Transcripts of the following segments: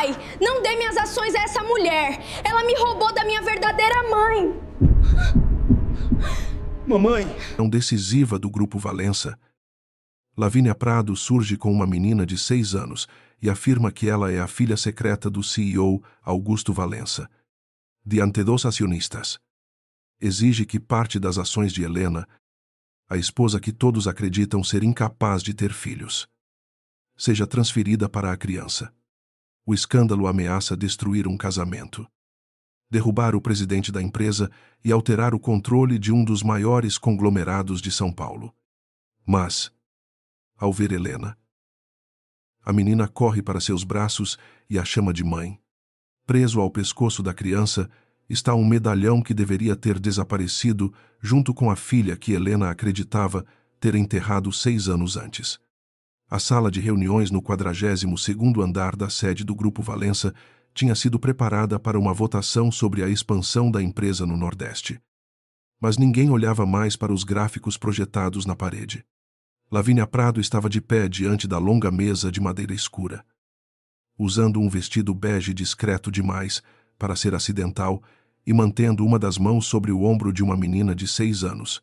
Pai, não dê minhas ações a essa mulher. Ela me roubou da minha verdadeira mãe. Mamãe! Decisiva do Grupo Valença. Lavínia Prado surge com uma menina de 6 anos e afirma que ela é a filha secreta do CEO Augusto Valença. Diante dos acionistas. Exige que parte das ações de Helena, a esposa que todos acreditam ser incapaz de ter filhos, seja transferida para a criança. O escândalo ameaça destruir um casamento, derrubar o presidente da empresa e alterar o controle de um dos maiores conglomerados de São Paulo. Mas, ao ver Helena, a menina corre para seus braços e a chama de mãe. Preso ao pescoço da criança está um medalhão que deveria ter desaparecido junto com a filha que Helena acreditava ter enterrado 6 anos antes. A sala de reuniões no 42º andar da sede do Grupo Valença tinha sido preparada para uma votação sobre a expansão da empresa no Nordeste. Mas ninguém olhava mais para os gráficos projetados na parede. Lavínia Prado estava de pé diante da longa mesa de madeira escura. Usando um vestido bege discreto demais para ser acidental e mantendo uma das mãos sobre o ombro de uma menina de 6 anos.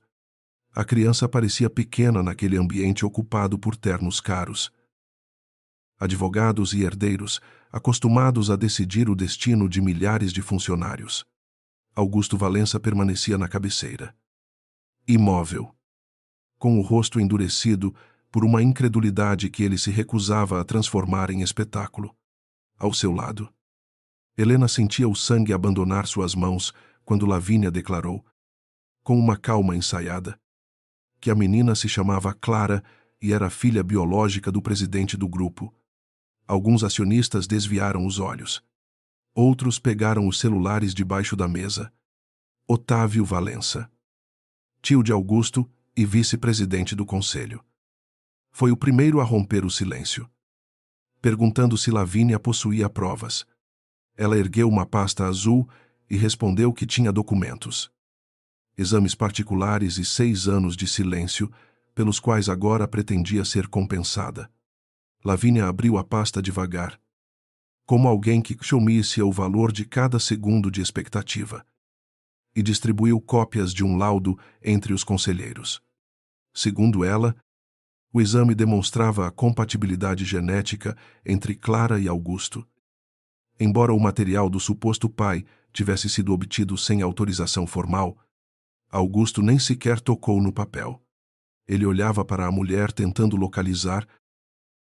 A criança parecia pequena naquele ambiente ocupado por ternos caros. Advogados e herdeiros, acostumados a decidir o destino de milhares de funcionários. Augusto Valença permanecia na cabeceira. Imóvel. Com o rosto endurecido por uma incredulidade que ele se recusava a transformar em espetáculo. Ao seu lado, Helena sentia o sangue abandonar suas mãos quando Lavínia declarou, com uma calma ensaiada, que a menina se chamava Clara e era filha biológica do presidente do grupo. Alguns acionistas desviaram os olhos. Outros pegaram os celulares debaixo da mesa. Otávio Valença, tio de Augusto e vice-presidente do conselho. Foi o primeiro a romper o silêncio, perguntando se Lavínia possuía provas. Ela ergueu uma pasta azul e respondeu que tinha documentos. Exames particulares e 6 anos de silêncio, pelos quais agora pretendia ser compensada. Lavínia abriu a pasta devagar, como alguém que chomisse o valor de cada segundo de expectativa, e distribuiu cópias de um laudo entre os conselheiros. Segundo ela, o exame demonstrava a compatibilidade genética entre Clara e Augusto. Embora o material do suposto pai tivesse sido obtido sem autorização formal, Augusto nem sequer tocou no papel. Ele olhava para a mulher tentando localizar,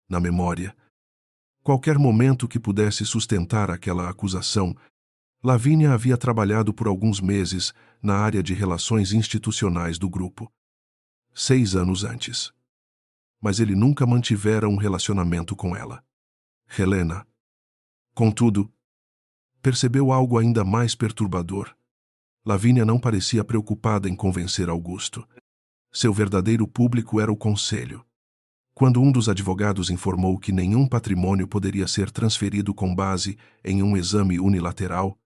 na memória, qualquer momento que pudesse sustentar aquela acusação. Lavínia havia trabalhado por alguns meses na área de relações institucionais do grupo. 6 anos antes. Mas ele nunca mantivera um relacionamento com ela. Helena. Contudo, percebeu algo ainda mais perturbador. Lavínia não parecia preocupada em convencer Augusto. Seu verdadeiro público era o conselho. Quando um dos advogados informou que nenhum patrimônio poderia ser transferido com base em um exame unilateral,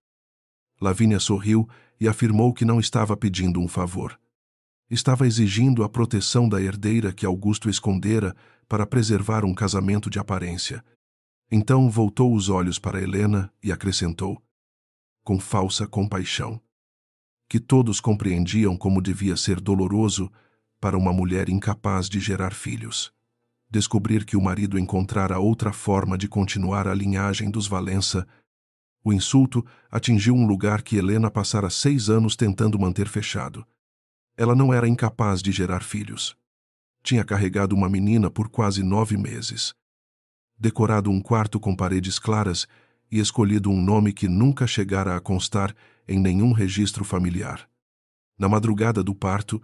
Lavínia sorriu e afirmou que não estava pedindo um favor. Estava exigindo a proteção da herdeira que Augusto escondera para preservar um casamento de aparência. Então voltou os olhos para Helena e acrescentou, com falsa compaixão, que todos compreendiam como devia ser doloroso para uma mulher incapaz de gerar filhos. Descobrir que o marido encontrara outra forma de continuar a linhagem dos Valença. O insulto atingiu um lugar que Helena passara 6 anos tentando manter fechado. Ela não era incapaz de gerar filhos. Tinha carregado uma menina por quase 9 meses. Decorado um quarto com paredes claras e escolhido um nome que nunca chegara a constar em nenhum registro familiar. Na madrugada do parto,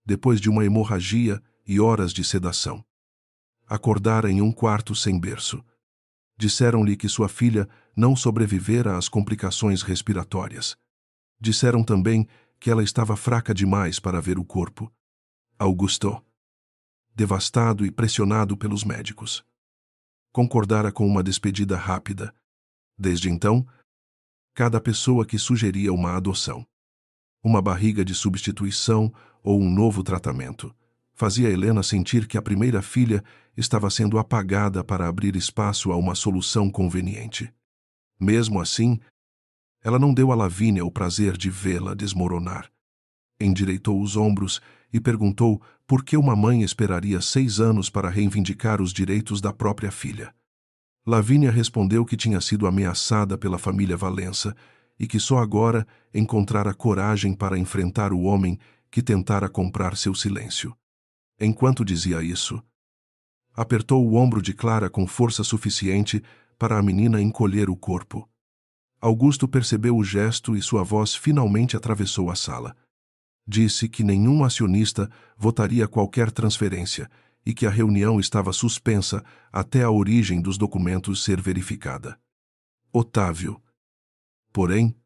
depois de uma hemorragia e horas de sedação, acordara em um quarto sem berço. Disseram-lhe que sua filha não sobrevivera às complicações respiratórias. Disseram também que ela estava fraca demais para ver o corpo. Augusto, devastado e pressionado pelos médicos, concordara com uma despedida rápida. Desde então, cada pessoa que sugeria uma adoção, uma barriga de substituição ou um novo tratamento, Fazia Helena sentir que a primeira filha estava sendo apagada para abrir espaço a uma solução conveniente. Mesmo assim, ela não deu a Lavínia o prazer de vê-la desmoronar. Endireitou os ombros e perguntou por que uma mãe esperaria 6 anos para reivindicar os direitos da própria filha. Lavínia respondeu que tinha sido ameaçada pela família Valença e que só agora encontrara coragem para enfrentar o homem que tentara comprar seu silêncio. Enquanto dizia isso, apertou o ombro de Clara com força suficiente para a menina encolher o corpo. Augusto percebeu o gesto e sua voz finalmente atravessou a sala. Disse que nenhum acionista votaria qualquer transferência e que a reunião estava suspensa até a origem dos documentos ser verificada. Otávio, porém,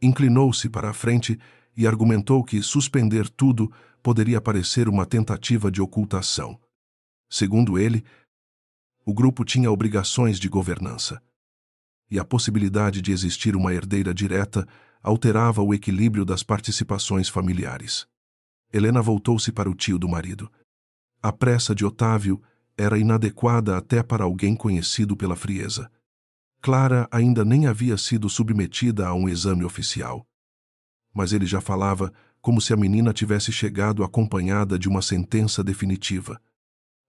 inclinou-se para a frente e argumentou que suspender tudo poderia parecer uma tentativa de ocultação. Segundo ele, o grupo tinha obrigações de governança, e a possibilidade de existir uma herdeira direta alterava o equilíbrio das participações familiares. Helena voltou-se para o tio do marido. A pressa de Otávio era inadequada até para alguém conhecido pela frieza. Clara ainda nem havia sido submetida a um exame oficial. Mas ele já falava como se a menina tivesse chegado acompanhada de uma sentença definitiva.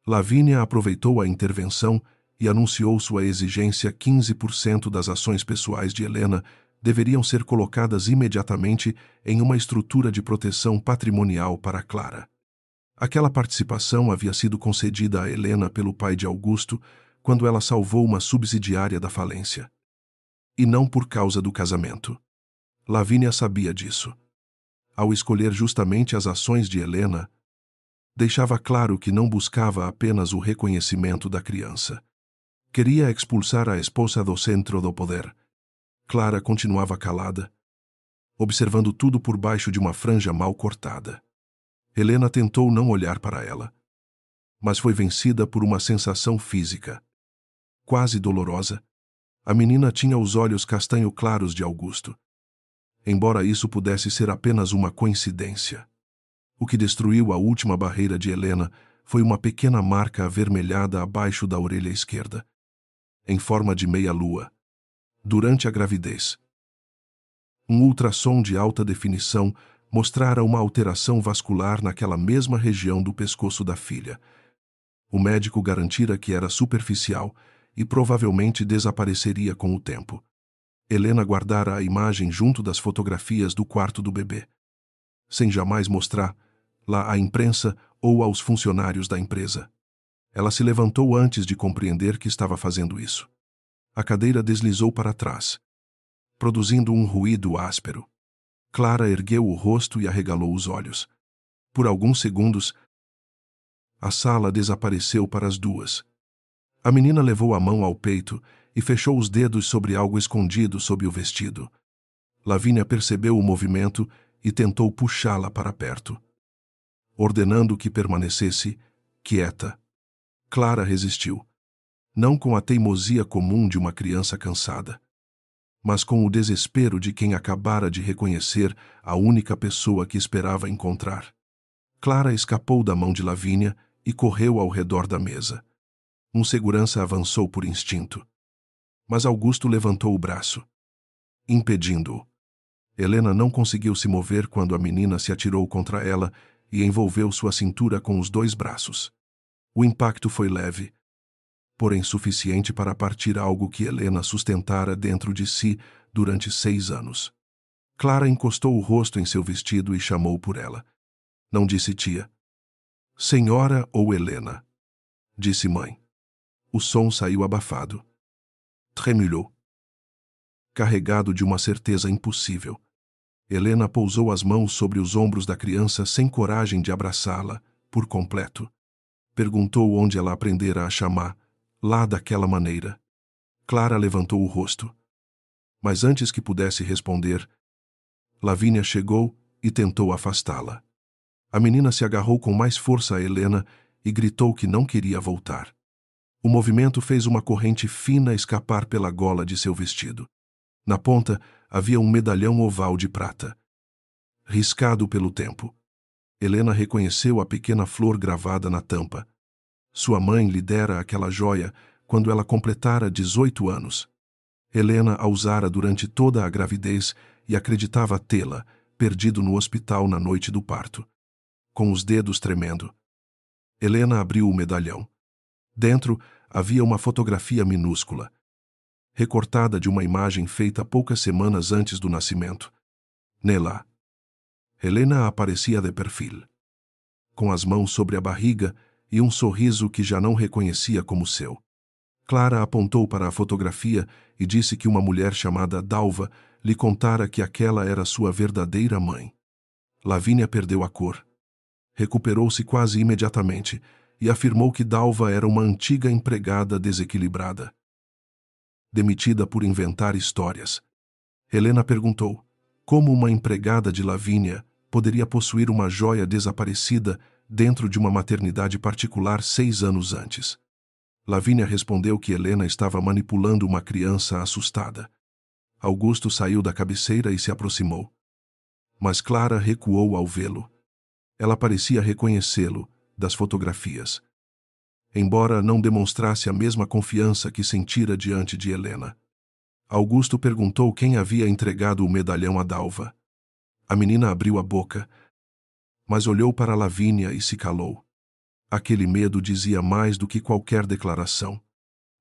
Lavínia aproveitou a intervenção e anunciou sua exigência: 15% das ações pessoais de Helena deveriam ser colocadas imediatamente em uma estrutura de proteção patrimonial para Clara. Aquela participação havia sido concedida a Helena pelo pai de Augusto quando ela salvou uma subsidiária da falência. E não por causa do casamento. Lavínia sabia disso. Ao escolher justamente as ações de Helena, deixava claro que não buscava apenas o reconhecimento da criança. Queria expulsar a esposa do centro do poder. Clara continuava calada, observando tudo por baixo de uma franja mal cortada. Helena tentou não olhar para ela, mas foi vencida por uma sensação física. Quase dolorosa, a menina tinha os olhos castanho claros de Augusto. Embora isso pudesse ser apenas uma coincidência. O que destruiu a última barreira de Helena foi uma pequena marca avermelhada abaixo da orelha esquerda, em forma de meia-lua, durante a gravidez. Um ultrassom de alta definição mostrara uma alteração vascular naquela mesma região do pescoço da filha. O médico garantira que era superficial e provavelmente desapareceria com o tempo. Helena guardara a imagem junto das fotografias do quarto do bebê, sem jamais mostrar-la à imprensa ou aos funcionários da empresa. Ela se levantou antes de compreender que estava fazendo isso. A cadeira deslizou para trás, produzindo um ruído áspero. Clara ergueu o rosto e arregalou os olhos. Por alguns segundos, a sala desapareceu para as duas. A menina levou a mão ao peito e fechou os dedos sobre algo escondido sob o vestido. Lavínia percebeu o movimento e tentou puxá-la para perto, ordenando que permanecesse quieta. Clara resistiu, não com a teimosia comum de uma criança cansada, mas com o desespero de quem acabara de reconhecer a única pessoa que esperava encontrar. Clara escapou da mão de Lavínia e correu ao redor da mesa. Um segurança avançou por instinto, mas Augusto levantou o braço, impedindo-o. Helena não conseguiu se mover quando a menina se atirou contra ela e envolveu sua cintura com os 2 braços. O impacto foi leve, porém suficiente para partir algo que Helena sustentara dentro de si durante 6 anos. Clara encostou o rosto em seu vestido e chamou por ela. Não disse tia. Senhora ou Helena? Disse mãe. O som saiu abafado. Tremulou. Carregado de uma certeza impossível. Helena pousou as mãos sobre os ombros da criança sem coragem de abraçá-la, por completo. Perguntou onde ela aprendera a chamar, lá daquela maneira. Clara levantou o rosto. Mas antes que pudesse responder, Lavínia chegou e tentou afastá-la. A menina se agarrou com mais força a Helena e gritou que não queria voltar. O movimento fez uma corrente fina escapar pela gola de seu vestido. Na ponta havia um medalhão oval de prata, riscado pelo tempo. Helena reconheceu a pequena flor gravada na tampa. Sua mãe lhe dera aquela joia quando ela completara 18 anos. Helena a usara durante toda a gravidez e acreditava tê-la, perdido no hospital na noite do parto. Com os dedos tremendo, Helena abriu o medalhão. Dentro havia uma fotografia minúscula, recortada de uma imagem feita poucas semanas antes do nascimento. Nela, Helena aparecia de perfil, com as mãos sobre a barriga e um sorriso que já não reconhecia como seu. Clara apontou para a fotografia e disse que uma mulher chamada Dalva lhe contara que aquela era sua verdadeira mãe. Lavínia perdeu a cor. Recuperou-se quase imediatamente e afirmou que Dalva era uma antiga empregada desequilibrada, demitida por inventar histórias. Helena perguntou como uma empregada de Lavínia poderia possuir uma joia desaparecida dentro de uma maternidade particular 6 anos antes. Lavínia respondeu que Helena estava manipulando uma criança assustada. Augusto saiu da cabeceira e se aproximou. Mas Clara recuou ao vê-lo. Ela parecia reconhecê-lo das fotografias, embora não demonstrasse a mesma confiança que sentira diante de Helena. Augusto perguntou quem havia entregado o medalhão a Dalva. A menina abriu a boca, mas olhou para Lavínia e se calou. Aquele medo dizia mais do que qualquer declaração.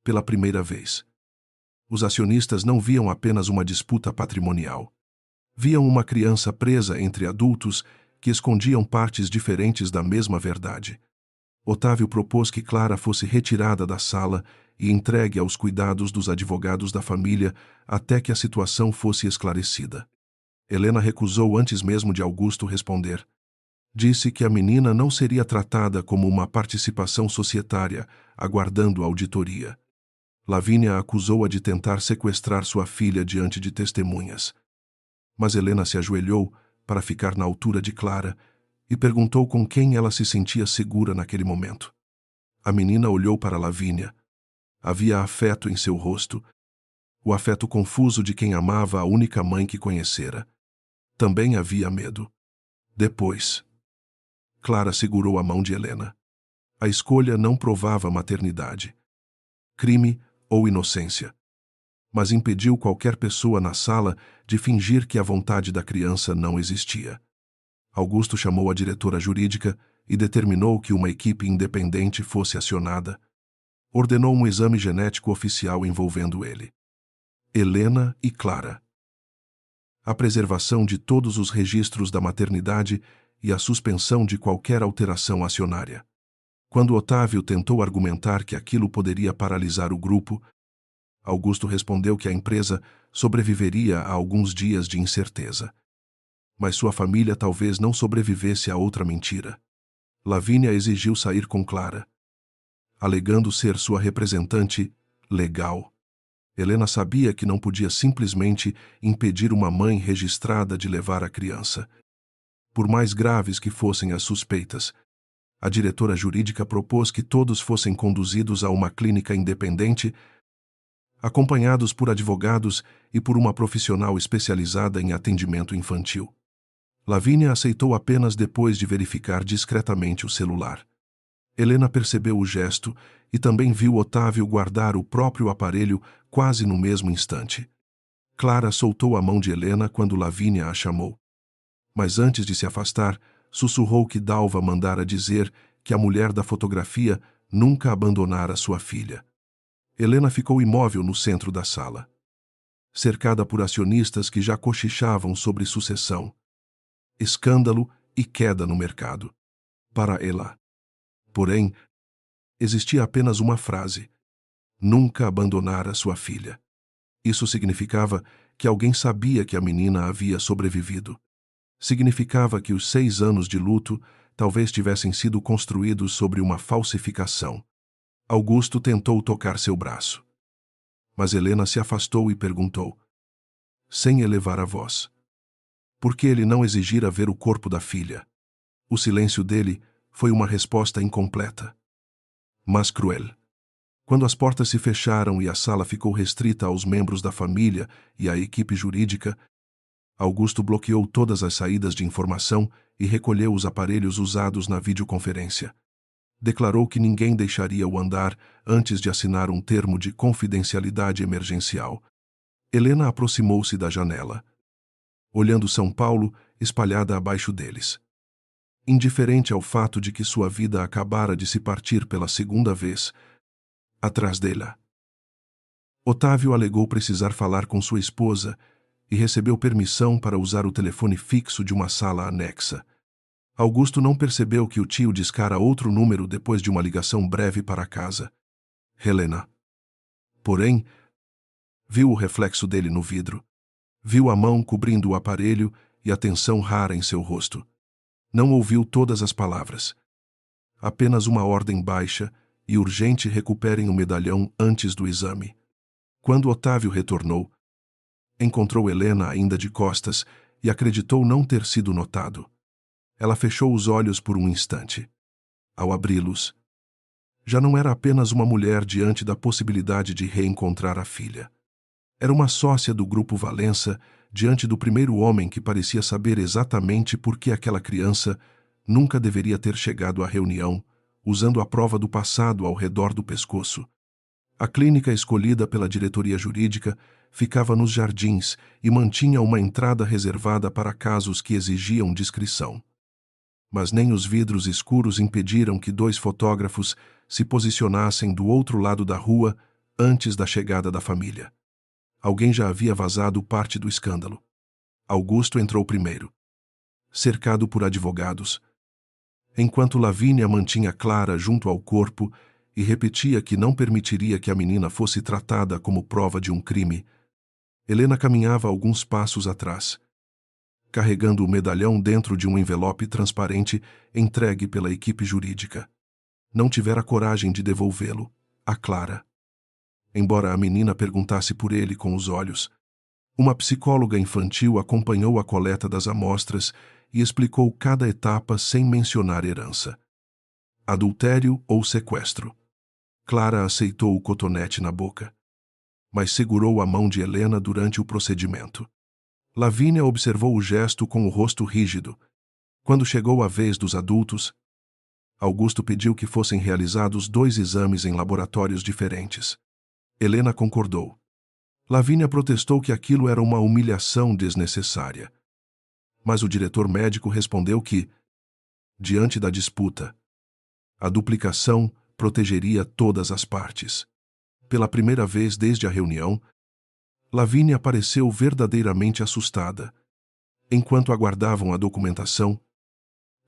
Pela primeira vez, os acionistas não viam apenas uma disputa patrimonial. Viam uma criança presa entre adultos que escondiam partes diferentes da mesma verdade. Otávio propôs que Clara fosse retirada da sala e entregue aos cuidados dos advogados da família até que a situação fosse esclarecida. Helena recusou antes mesmo de Augusto responder. Disse que a menina não seria tratada como uma participação societária, aguardando auditoria. Lavínia acusou-a de tentar sequestrar sua filha diante de testemunhas. Mas Helena se ajoelhou para ficar na altura de Clara e perguntou com quem ela se sentia segura naquele momento. A menina olhou para Lavínia. Havia afeto em seu rosto, o afeto confuso de quem amava a única mãe que conhecera. Também havia medo. Depois, Clara segurou a mão de Helena. A escolha não provava maternidade, crime ou inocência, mas impediu qualquer pessoa na sala de fingir que a vontade da criança não existia. Augusto chamou a diretora jurídica e determinou que uma equipe independente fosse acionada. Ordenou um exame genético oficial envolvendo ele, Helena e Clara. A preservação de todos os registros da maternidade e a suspensão de qualquer alteração acionária. Quando Otávio tentou argumentar que aquilo poderia paralisar o grupo, Augusto respondeu que a empresa sobreviveria a alguns dias de incerteza. Mas sua família talvez não sobrevivesse a outra mentira. Lavínia exigiu sair com Clara, alegando ser sua representante legal. Helena sabia que não podia simplesmente impedir uma mãe registrada de levar a criança. Por mais graves que fossem as suspeitas, a diretora jurídica propôs que todos fossem conduzidos a uma clínica independente, acompanhados por advogados e por uma profissional especializada em atendimento infantil. Lavínia aceitou apenas depois de verificar discretamente o celular. Helena percebeu o gesto e também viu Otávio guardar o próprio aparelho quase no mesmo instante. Clara soltou a mão de Helena quando Lavínia a chamou. Mas antes de se afastar, sussurrou que Dalva mandara dizer que a mulher da fotografia nunca abandonara sua filha. Helena ficou imóvel no centro da sala, cercada por acionistas que já cochichavam sobre sucessão, escândalo e queda no mercado. Para ela, porém, existia apenas uma frase: nunca abandonara sua filha. Isso significava que alguém sabia que a menina havia sobrevivido. Significava que os 6 anos de luto talvez tivessem sido construídos sobre uma falsificação. Augusto tentou tocar seu braço, mas Helena se afastou e perguntou, sem elevar a voz, por que ele não exigira ver o corpo da filha. O silêncio dele foi uma resposta incompleta, mas cruel. Quando as portas se fecharam e a sala ficou restrita aos membros da família e à equipe jurídica, Augusto bloqueou todas as saídas de informação e recolheu os aparelhos usados na videoconferência. Declarou que ninguém deixaria-o andar antes de assinar um termo de confidencialidade emergencial. Helena aproximou-se da janela, olhando São Paulo espalhada abaixo deles. Indiferente ao fato de que sua vida acabara de se partir pela segunda vez, atrás dela. Otávio alegou precisar falar com sua esposa e recebeu permissão para usar o telefone fixo de uma sala anexa. Augusto não percebeu que o tio discara outro número depois de uma ligação breve para casa. Helena. Porém, viu o reflexo dele no vidro. Viu a mão cobrindo o aparelho e a tensão rara em seu rosto. Não ouviu todas as palavras. Apenas uma ordem baixa e urgente: recuperem o medalhão antes do exame. Quando Otávio retornou, encontrou Helena ainda de costas e acreditou não ter sido notado. Ela fechou os olhos por um instante. Ao abri-los, já não era apenas uma mulher diante da possibilidade de reencontrar a filha. Era uma sócia do Grupo Valença diante do primeiro homem que parecia saber exatamente por que aquela criança nunca deveria ter chegado à reunião, usando a prova do passado ao redor do pescoço. A clínica escolhida pela diretoria jurídica ficava nos jardins e mantinha uma entrada reservada para casos que exigiam discrição. Mas nem os vidros escuros impediram que 2 fotógrafos se posicionassem do outro lado da rua antes da chegada da família. Alguém já havia vazado parte do escândalo. Augusto entrou primeiro, cercado por advogados, enquanto Lavínia mantinha Clara junto ao corpo e repetia que não permitiria que a menina fosse tratada como prova de um crime. Helena caminhava alguns passos atrás, carregando o medalhão dentro de um envelope transparente entregue pela equipe jurídica. Não tivera coragem de devolvê-lo a Clara. Embora a menina perguntasse por ele com os olhos, uma psicóloga infantil acompanhou a coleta das amostras e explicou cada etapa sem mencionar herança. Adultério ou sequestro. Clara aceitou o cotonete na boca, mas segurou a mão de Helena durante o procedimento. Lavínia observou o gesto com o rosto rígido. Quando chegou a vez dos adultos, Augusto pediu que fossem realizados 2 exames em laboratórios diferentes. Helena concordou. Lavínia protestou que aquilo era uma humilhação desnecessária. Mas o diretor médico respondeu que, diante da disputa, a duplicação protegeria todas as partes. Pela primeira vez desde a reunião, Lavínia pareceu verdadeiramente assustada. Enquanto aguardavam a documentação,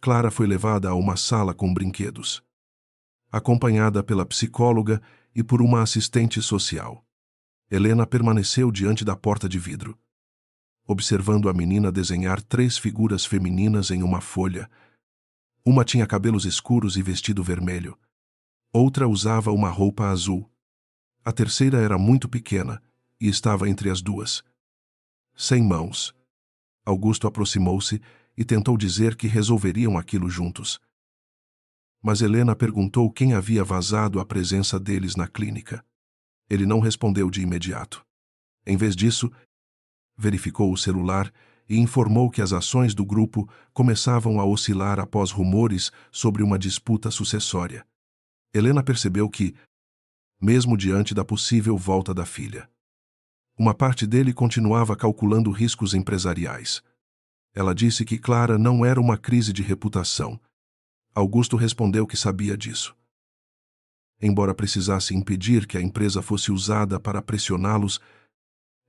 Clara foi levada a uma sala com brinquedos, acompanhada pela psicóloga e por uma assistente social. Helena permaneceu diante da porta de vidro, observando a menina desenhar 3 figuras femininas em uma folha. Uma tinha cabelos escuros e vestido vermelho. Outra usava uma roupa azul. A terceira era muito pequena e estava entre as duas. Sem mãos. Augusto aproximou-se e tentou dizer que resolveriam aquilo juntos. Mas Helena perguntou quem havia vazado a presença deles na clínica. Ele não respondeu de imediato. Em vez disso, verificou o celular e informou que as ações do grupo começavam a oscilar após rumores sobre uma disputa sucessória. Helena percebeu que, mesmo diante da possível volta da filha, uma parte dele continuava calculando riscos empresariais. Ela disse que Clara não era uma crise de reputação. Augusto respondeu que sabia disso. Embora precisasse impedir que a empresa fosse usada para pressioná-los,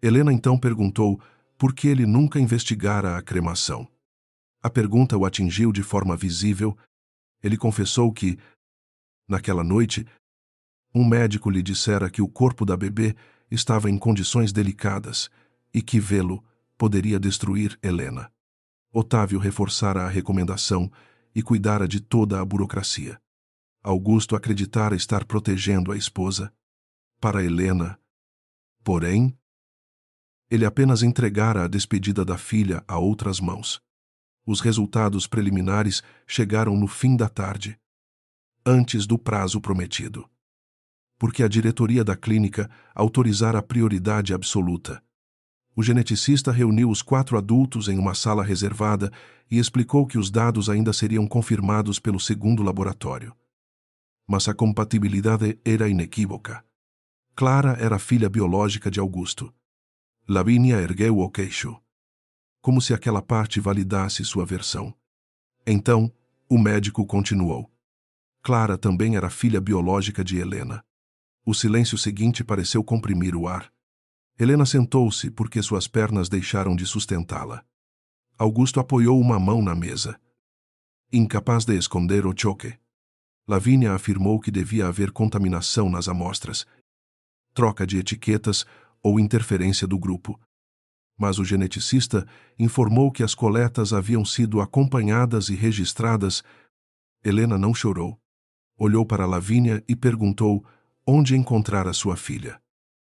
Helena então perguntou por que ele nunca investigara a cremação. A pergunta o atingiu de forma visível. Ele confessou que, naquela noite, um médico lhe dissera que o corpo da bebê estava em condições delicadas e que vê-lo poderia destruir Helena. Otávio reforçara a recomendação e cuidara de toda a burocracia. Augusto acreditara estar protegendo a esposa. Para Helena, porém, ele apenas entregara a despedida da filha a outras mãos. Os resultados preliminares chegaram no fim da tarde, antes do prazo prometido, porque a diretoria da clínica autorizara a prioridade absoluta. O geneticista reuniu os 4 adultos em uma sala reservada e explicou que os dados ainda seriam confirmados pelo segundo laboratório. Mas a compatibilidade era inequívoca. Clara era filha biológica de Augusto. Lavínia ergueu o queixo, como se aquela parte validasse sua versão. Então, o médico continuou. Clara também era filha biológica de Helena. O silêncio seguinte pareceu comprimir o ar. Helena sentou-se porque suas pernas deixaram de sustentá-la. Augusto apoiou uma mão na mesa, incapaz de esconder o choque. Lavínia afirmou que devia haver contaminação nas amostras, troca de etiquetas ou interferência do grupo. Mas o geneticista informou que as coletas haviam sido acompanhadas e registradas. Helena não chorou. Olhou para Lavínia e perguntou onde encontrara sua filha.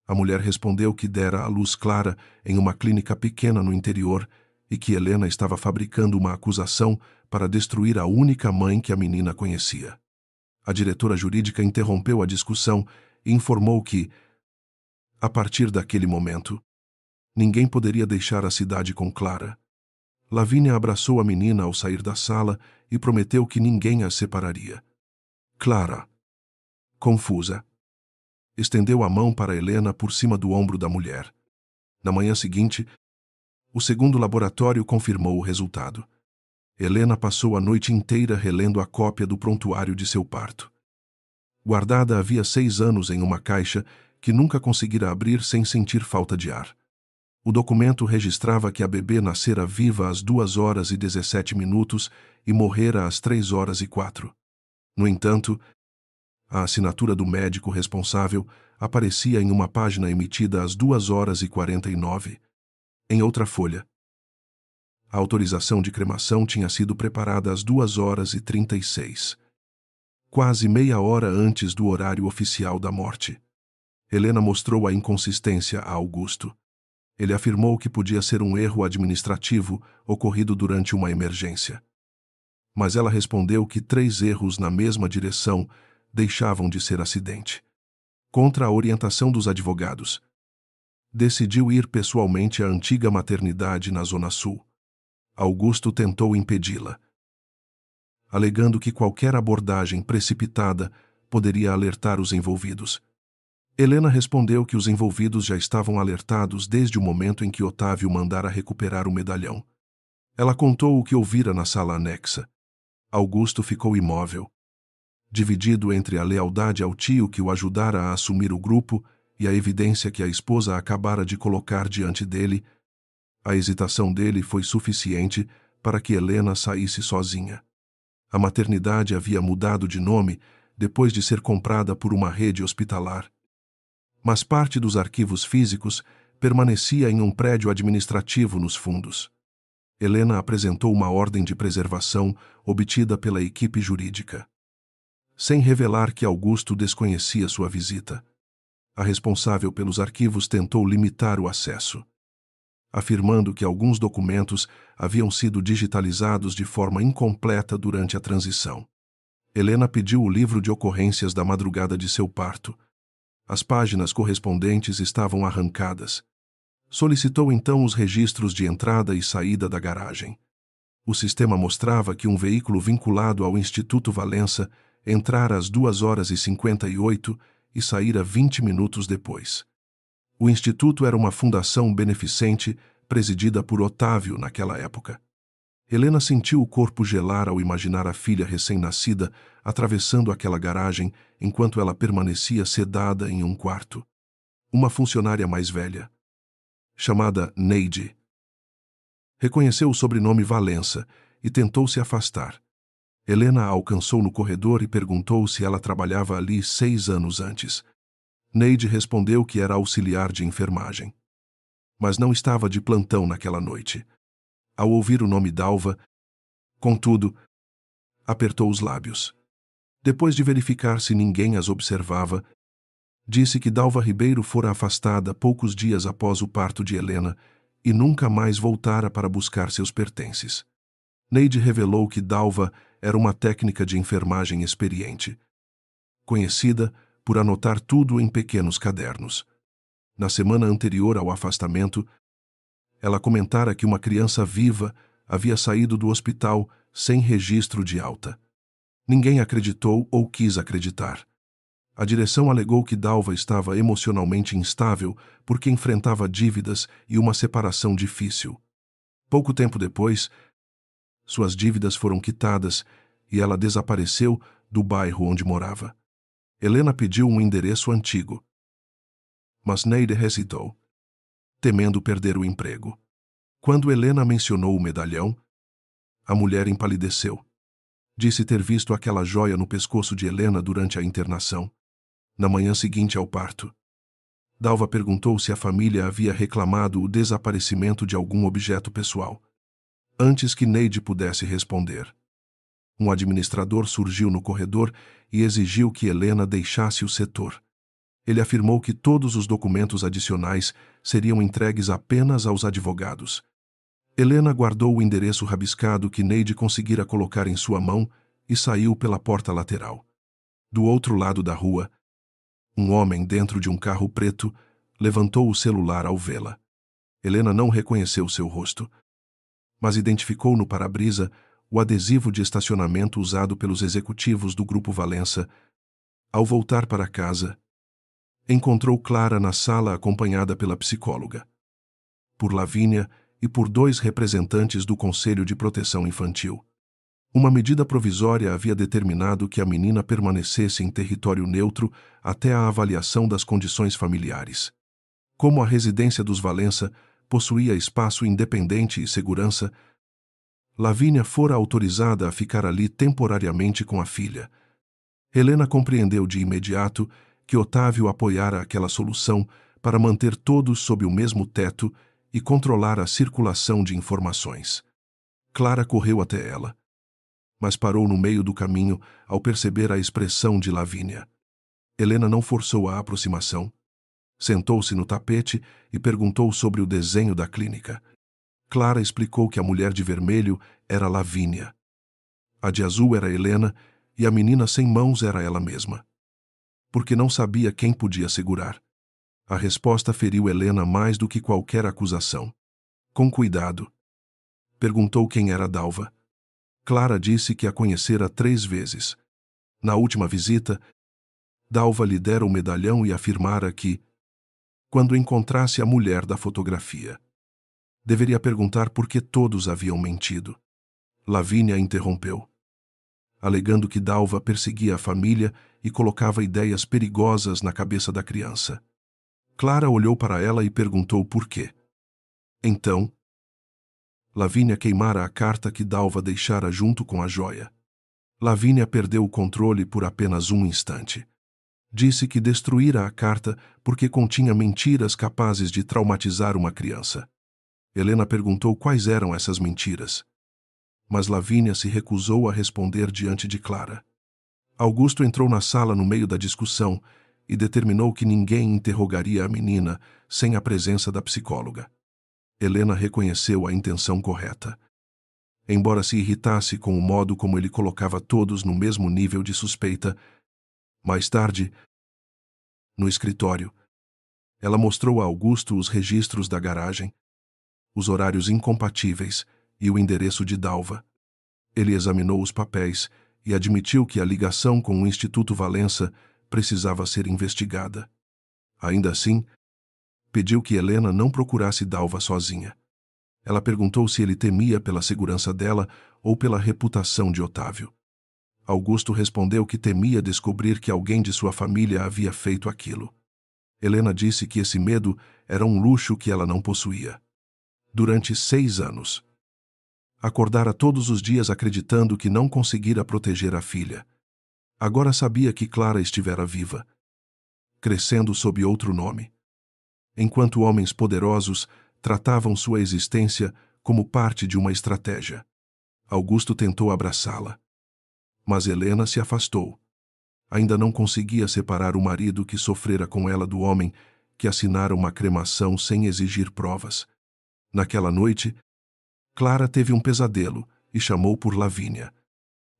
A mulher respondeu que dera à luz Clara em uma clínica pequena no interior e que Helena estava fabricando uma acusação para destruir a única mãe que a menina conhecia. A diretora jurídica interrompeu a discussão e informou que, a partir daquele momento, ninguém poderia deixar a cidade com Clara. Lavínia abraçou a menina ao sair da sala e prometeu que ninguém a separaria. Clara, confusa, estendeu a mão para Helena por cima do ombro da mulher. Na manhã seguinte, o segundo laboratório confirmou o resultado. Helena passou a noite inteira relendo a cópia do prontuário de seu parto. Guardada havia 6 anos em uma caixa que nunca conseguira abrir sem sentir falta de ar. O documento registrava que a bebê nascera viva às 2h17 e morrera às 3h04. No entanto, a assinatura do médico responsável aparecia em uma página emitida às 2h49. Em outra folha, a autorização de cremação tinha sido preparada às 2h36, quase meia hora antes do horário oficial da morte. Helena mostrou a inconsistência a Augusto. Ele afirmou que podia ser um erro administrativo ocorrido durante uma emergência. Mas ela respondeu que 3 erros na mesma direção deixavam de ser acidente. Contra a orientação dos advogados, decidiu ir pessoalmente à antiga maternidade na Zona Sul. Augusto tentou impedi-la, alegando que qualquer abordagem precipitada poderia alertar os envolvidos. Helena respondeu que os envolvidos já estavam alertados desde o momento em que Otávio mandara recuperar o medalhão. Ela contou o que ouvira na sala anexa. Augusto ficou imóvel, dividido entre a lealdade ao tio que o ajudara a assumir o grupo e a evidência que a esposa acabara de colocar diante dele. A hesitação dele foi suficiente para que Helena saísse sozinha. A maternidade havia mudado de nome depois de ser comprada por uma rede hospitalar. Mas parte dos arquivos físicos permanecia em um prédio administrativo nos fundos. Helena apresentou uma ordem de preservação obtida pela equipe jurídica, sem revelar que Augusto desconhecia sua visita. A responsável pelos arquivos tentou limitar o acesso, afirmando que alguns documentos haviam sido digitalizados de forma incompleta durante a transição. Helena pediu o livro de ocorrências da madrugada de seu parto. As páginas correspondentes estavam arrancadas. Solicitou então os registros de entrada e saída da garagem. O sistema mostrava que um veículo vinculado ao Instituto Valença entrara às 2h58 e saíra 20 minutos depois. O Instituto era uma fundação beneficente presidida por Otávio naquela época. Helena sentiu o corpo gelar ao imaginar a filha recém-nascida atravessando aquela garagem enquanto ela permanecia sedada em um quarto. Uma funcionária mais velha, chamada Neide, reconheceu o sobrenome Valença e tentou se afastar. Helena a alcançou no corredor e perguntou se ela trabalhava ali 6 anos antes. Neide respondeu que era auxiliar de enfermagem, mas não estava de plantão naquela noite. Ao ouvir o nome Dalva, contudo, apertou os lábios. Depois de verificar se ninguém as observava, disse que Dalva Ribeiro fora afastada poucos dias após o parto de Helena e nunca mais voltara para buscar seus pertences. Neide revelou que Dalva era uma técnica de enfermagem experiente, conhecida por anotar tudo em pequenos cadernos. Na semana anterior ao afastamento, Ela comentara que uma criança viva havia saído do hospital sem registro de alta. Ninguém acreditou ou quis acreditar. A direção alegou que Dalva estava emocionalmente instável porque enfrentava dívidas e uma separação difícil. Pouco tempo depois, suas dívidas foram quitadas e ela desapareceu do bairro onde morava. Helena pediu um endereço antigo, mas Neide hesitou, temendo perder o emprego. Quando Helena mencionou o medalhão, a mulher empalideceu. Disse ter visto aquela joia no pescoço de Helena durante a internação, na manhã seguinte ao parto. Dalva perguntou se a família havia reclamado o desaparecimento de algum objeto pessoal. Antes que Neide pudesse responder, um administrador surgiu no corredor e exigiu que Helena deixasse o setor. Ele afirmou que todos os documentos adicionais seriam entregues apenas aos advogados. Helena guardou o endereço rabiscado que Neide conseguira colocar em sua mão e saiu pela porta lateral. Do outro lado da rua, um homem dentro de um carro preto levantou o celular ao vê-la. Helena não reconheceu seu rosto, mas identificou no para-brisa o adesivo de estacionamento usado pelos executivos do Grupo Valença. Ao voltar para casa, encontrou Clara na sala acompanhada pela psicóloga, por Lavínia e por 2 representantes do Conselho de Proteção Infantil. Uma medida provisória havia determinado que a menina permanecesse em território neutro até a avaliação das condições familiares. Como a residência dos Valença possuía espaço independente e segurança, Lavínia fora autorizada a ficar ali temporariamente com a filha. Helena compreendeu de imediato que Otávio apoiara aquela solução para manter todos sob o mesmo teto e controlar a circulação de informações. Clara correu até ela, mas parou no meio do caminho ao perceber a expressão de Lavínia. Helena não forçou a aproximação. Sentou-se no tapete e perguntou sobre o desenho da clínica. Clara explicou que a mulher de vermelho era Lavínia. A de azul era Helena e a menina sem mãos era ela mesma. Porque não sabia quem podia segurar. A resposta feriu Helena mais do que qualquer acusação. Com cuidado, perguntou quem era Dalva. Clara disse que a conhecera 3 vezes. Na última visita, Dalva lhe dera o medalhão e afirmara que, quando encontrasse a mulher da fotografia, deveria perguntar por que todos haviam mentido. Lavínia interrompeu, alegando que Dalva perseguia a família e colocava ideias perigosas na cabeça da criança. Clara olhou para ela e perguntou por quê. Então, Lavínia queimara a carta que Dalva deixara junto com a joia. Lavínia perdeu o controle por apenas um instante. Disse que destruíra a carta porque continha mentiras capazes de traumatizar uma criança. Helena perguntou quais eram essas mentiras, mas Lavínia se recusou a responder diante de Clara. Augusto entrou na sala no meio da discussão e determinou que ninguém interrogaria a menina sem a presença da psicóloga. Helena reconheceu a intenção correta. Embora se irritasse com o modo como ele colocava todos no mesmo nível de suspeita, mais tarde, no escritório, ela mostrou a Augusto os registros da garagem, os horários incompatíveis e o endereço de Dalva. Ele examinou os papéis e admitiu que a ligação com o Instituto Valença precisava ser investigada. Ainda assim, pediu que Helena não procurasse Dalva sozinha. Ela perguntou se ele temia pela segurança dela ou pela reputação de Otávio. Augusto respondeu que temia descobrir que alguém de sua família havia feito aquilo. Helena disse que esse medo era um luxo que ela não possuía. Durante 6 anos, acordara todos os dias acreditando que não conseguira proteger a filha. Agora sabia que Clara estivera viva, crescendo sob outro nome. Enquanto homens poderosos tratavam sua existência como parte de uma estratégia. Augusto tentou abraçá-la, mas Helena se afastou. Ainda não conseguia separar o marido que sofrera com ela do homem que assinara uma cremação sem exigir provas. Naquela noite, Clara teve um pesadelo e chamou por Lavínia.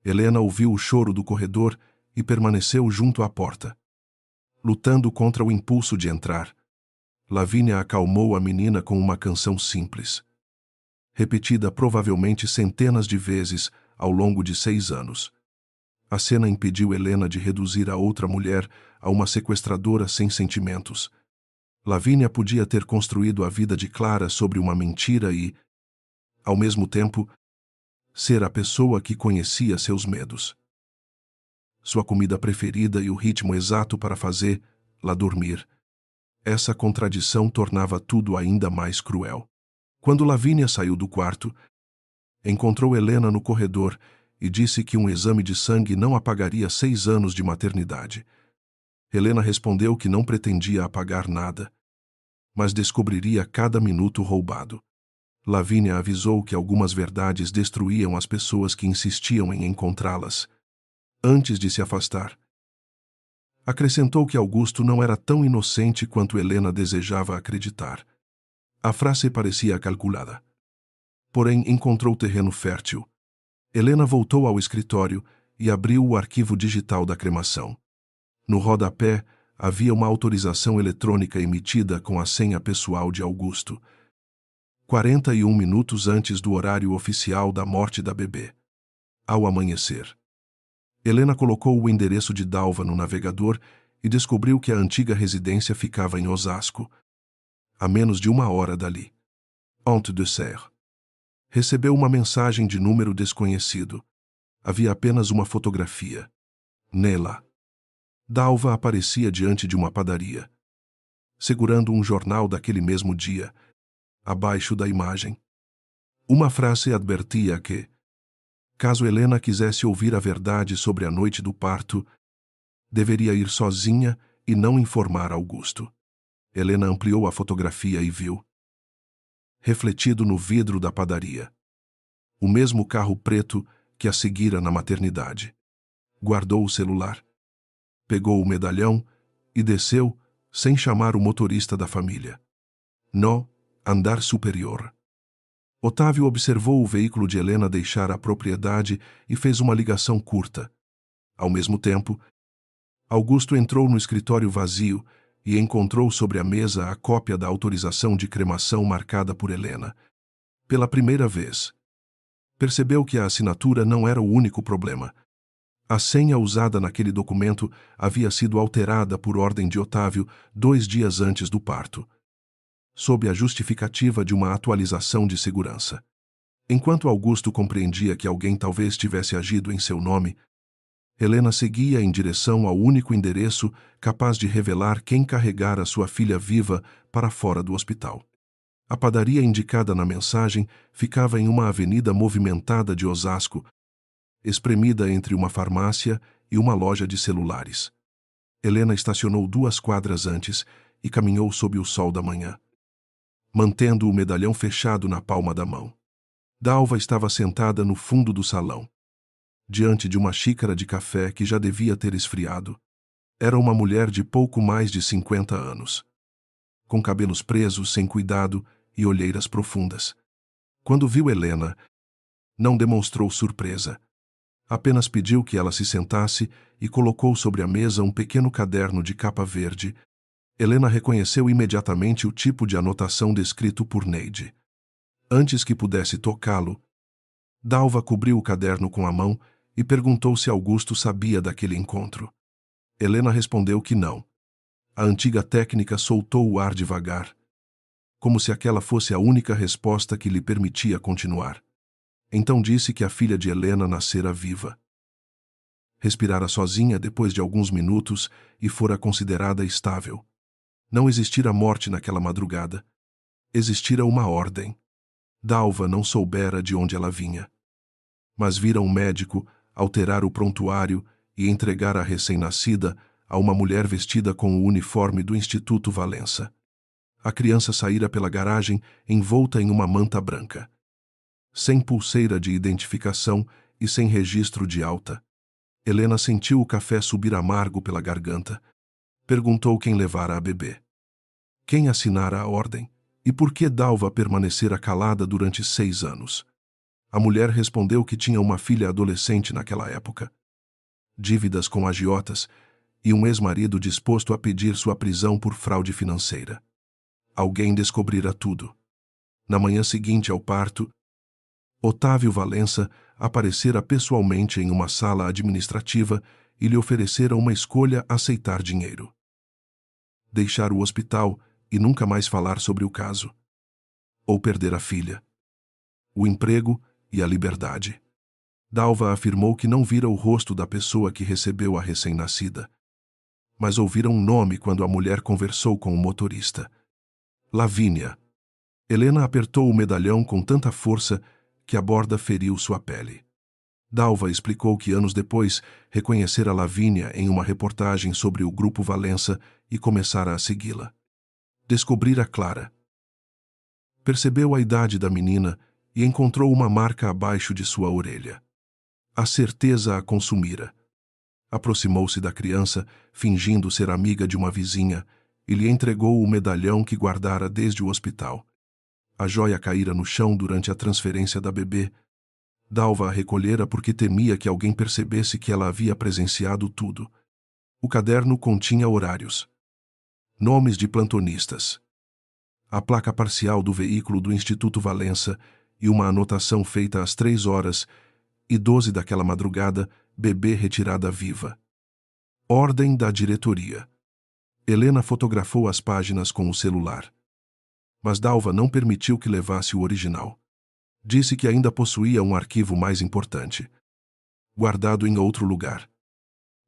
Helena ouviu o choro do corredor e permaneceu junto à porta, lutando contra o impulso de entrar. Lavínia acalmou a menina com uma canção simples, repetida provavelmente centenas de vezes ao longo de 6 anos. A cena impediu Helena de reduzir a outra mulher a uma sequestradora sem sentimentos. Lavínia podia ter construído a vida de Clara sobre uma mentira e, ao mesmo tempo, ser a pessoa que conhecia seus medos. Sua comida preferida e o ritmo exato para fazê-la dormir. Essa contradição tornava tudo ainda mais cruel. Quando Lavínia saiu do quarto, encontrou Helena no corredor e disse que um exame de sangue não apagaria 6 anos de maternidade. Helena respondeu que não pretendia apagar nada, mas descobriria cada minuto roubado. Lavínia avisou que algumas verdades destruíam as pessoas que insistiam em encontrá-las. Antes de se afastar, acrescentou que Augusto não era tão inocente quanto Helena desejava acreditar. A frase parecia calculada. Porém, encontrou terreno fértil. Helena voltou ao escritório e abriu o arquivo digital da cremação. No rodapé, havia uma autorização eletrônica emitida com a senha pessoal de Augusto, 41 minutos antes do horário oficial da morte da bebê. Ao amanhecer, Helena colocou o endereço de Dalva no navegador e descobriu que a antiga residência ficava em Osasco, a menos de 1 hora dali. Honte de Serre. Recebeu uma mensagem de número desconhecido. Havia apenas uma fotografia. Nela, Dalva aparecia diante de uma padaria, segurando um jornal daquele mesmo dia. Abaixo da imagem, uma frase advertia que, caso Helena quisesse ouvir a verdade sobre a noite do parto, deveria ir sozinha e não informar Augusto. Helena ampliou a fotografia e viu, refletido no vidro da padaria, o mesmo carro preto que a seguira na maternidade. Guardou o celular, pegou o medalhão e desceu, sem chamar o motorista da família. No andar superior. Otávio observou o veículo de Helena deixar a propriedade e fez uma ligação curta. Ao mesmo tempo, Augusto entrou no escritório vazio e encontrou sobre a mesa a cópia da autorização de cremação marcada por Helena. Pela primeira vez, percebeu que a assinatura não era o único problema. A senha usada naquele documento havia sido alterada por ordem de Otávio 2 dias antes do parto, sob a justificativa de uma atualização de segurança. Enquanto Augusto compreendia que alguém talvez tivesse agido em seu nome, Helena seguia em direção ao único endereço capaz de revelar quem carregara sua filha viva para fora do hospital. A padaria indicada na mensagem ficava em uma avenida movimentada de Osasco, espremida entre uma farmácia e uma loja de celulares. Helena estacionou 2 quadras antes e caminhou sob o sol da manhã, mantendo o medalhão fechado na palma da mão. Dalva estava sentada no fundo do salão, diante de uma xícara de café que já devia ter esfriado. Era uma mulher de pouco mais de 50 anos, com cabelos presos sem cuidado e olheiras profundas. Quando viu Helena, não demonstrou surpresa. Apenas pediu que ela se sentasse e colocou sobre a mesa um pequeno caderno de capa verde. Helena reconheceu imediatamente o tipo de anotação descrito por Neide. Antes que pudesse tocá-lo, Dalva cobriu o caderno com a mão e perguntou se Augusto sabia daquele encontro. Helena respondeu que não. A antiga técnica soltou o ar devagar, como se aquela fosse a única resposta que lhe permitia continuar. Então disse que a filha de Helena nascera viva. Respirara sozinha depois de alguns minutos e fora considerada estável. Não existira morte naquela madrugada. Existira uma ordem. Dalva não soubera de onde ela vinha, mas vira um médico alterar o prontuário e entregar a recém-nascida a uma mulher vestida com o uniforme do Instituto Valença. A criança saíra pela garagem envolta em uma manta branca, sem pulseira de identificação e sem registro de alta. Helena sentiu o café subir amargo pela garganta. Perguntou quem levara a bebê, quem assinara a ordem e por que Dalva permanecera calada durante 6 anos. A mulher respondeu que tinha uma filha adolescente naquela época, dívidas com agiotas e um ex-marido disposto a pedir sua prisão por fraude financeira. Alguém descobrira tudo. Na manhã seguinte ao parto, Otávio Valença aparecera pessoalmente em uma sala administrativa e lhe oferecera uma escolha: aceitar dinheiro, deixar o hospital e nunca mais falar sobre o caso, ou perder a filha, o emprego e a liberdade. Dalva afirmou que não vira o rosto da pessoa que recebeu a recém-nascida, mas ouvira um nome quando a mulher conversou com o motorista: Lavínia. Helena apertou o medalhão com tanta força que a borda feriu sua pele. Dalva explicou que anos depois reconhecera Lavínia em uma reportagem sobre o Grupo Valença e começara a segui-la. Descobrira Clara. Percebeu a idade da menina e encontrou uma marca abaixo de sua orelha. A certeza a consumira. Aproximou-se da criança, fingindo ser amiga de uma vizinha, e lhe entregou o medalhão que guardara desde o hospital. A joia caíra no chão durante a transferência da bebê. Dalva a recolhera porque temia que alguém percebesse que ela havia presenciado tudo. O caderno continha horários, nomes de plantonistas, a placa parcial do veículo do Instituto Valença e uma anotação feita às 3h12 daquela madrugada: bebê retirada viva. Ordem da diretoria. Helena fotografou as páginas com o celular. Mas Dalva não permitiu que levasse o original. Disse que ainda possuía um arquivo mais importante, guardado em outro lugar,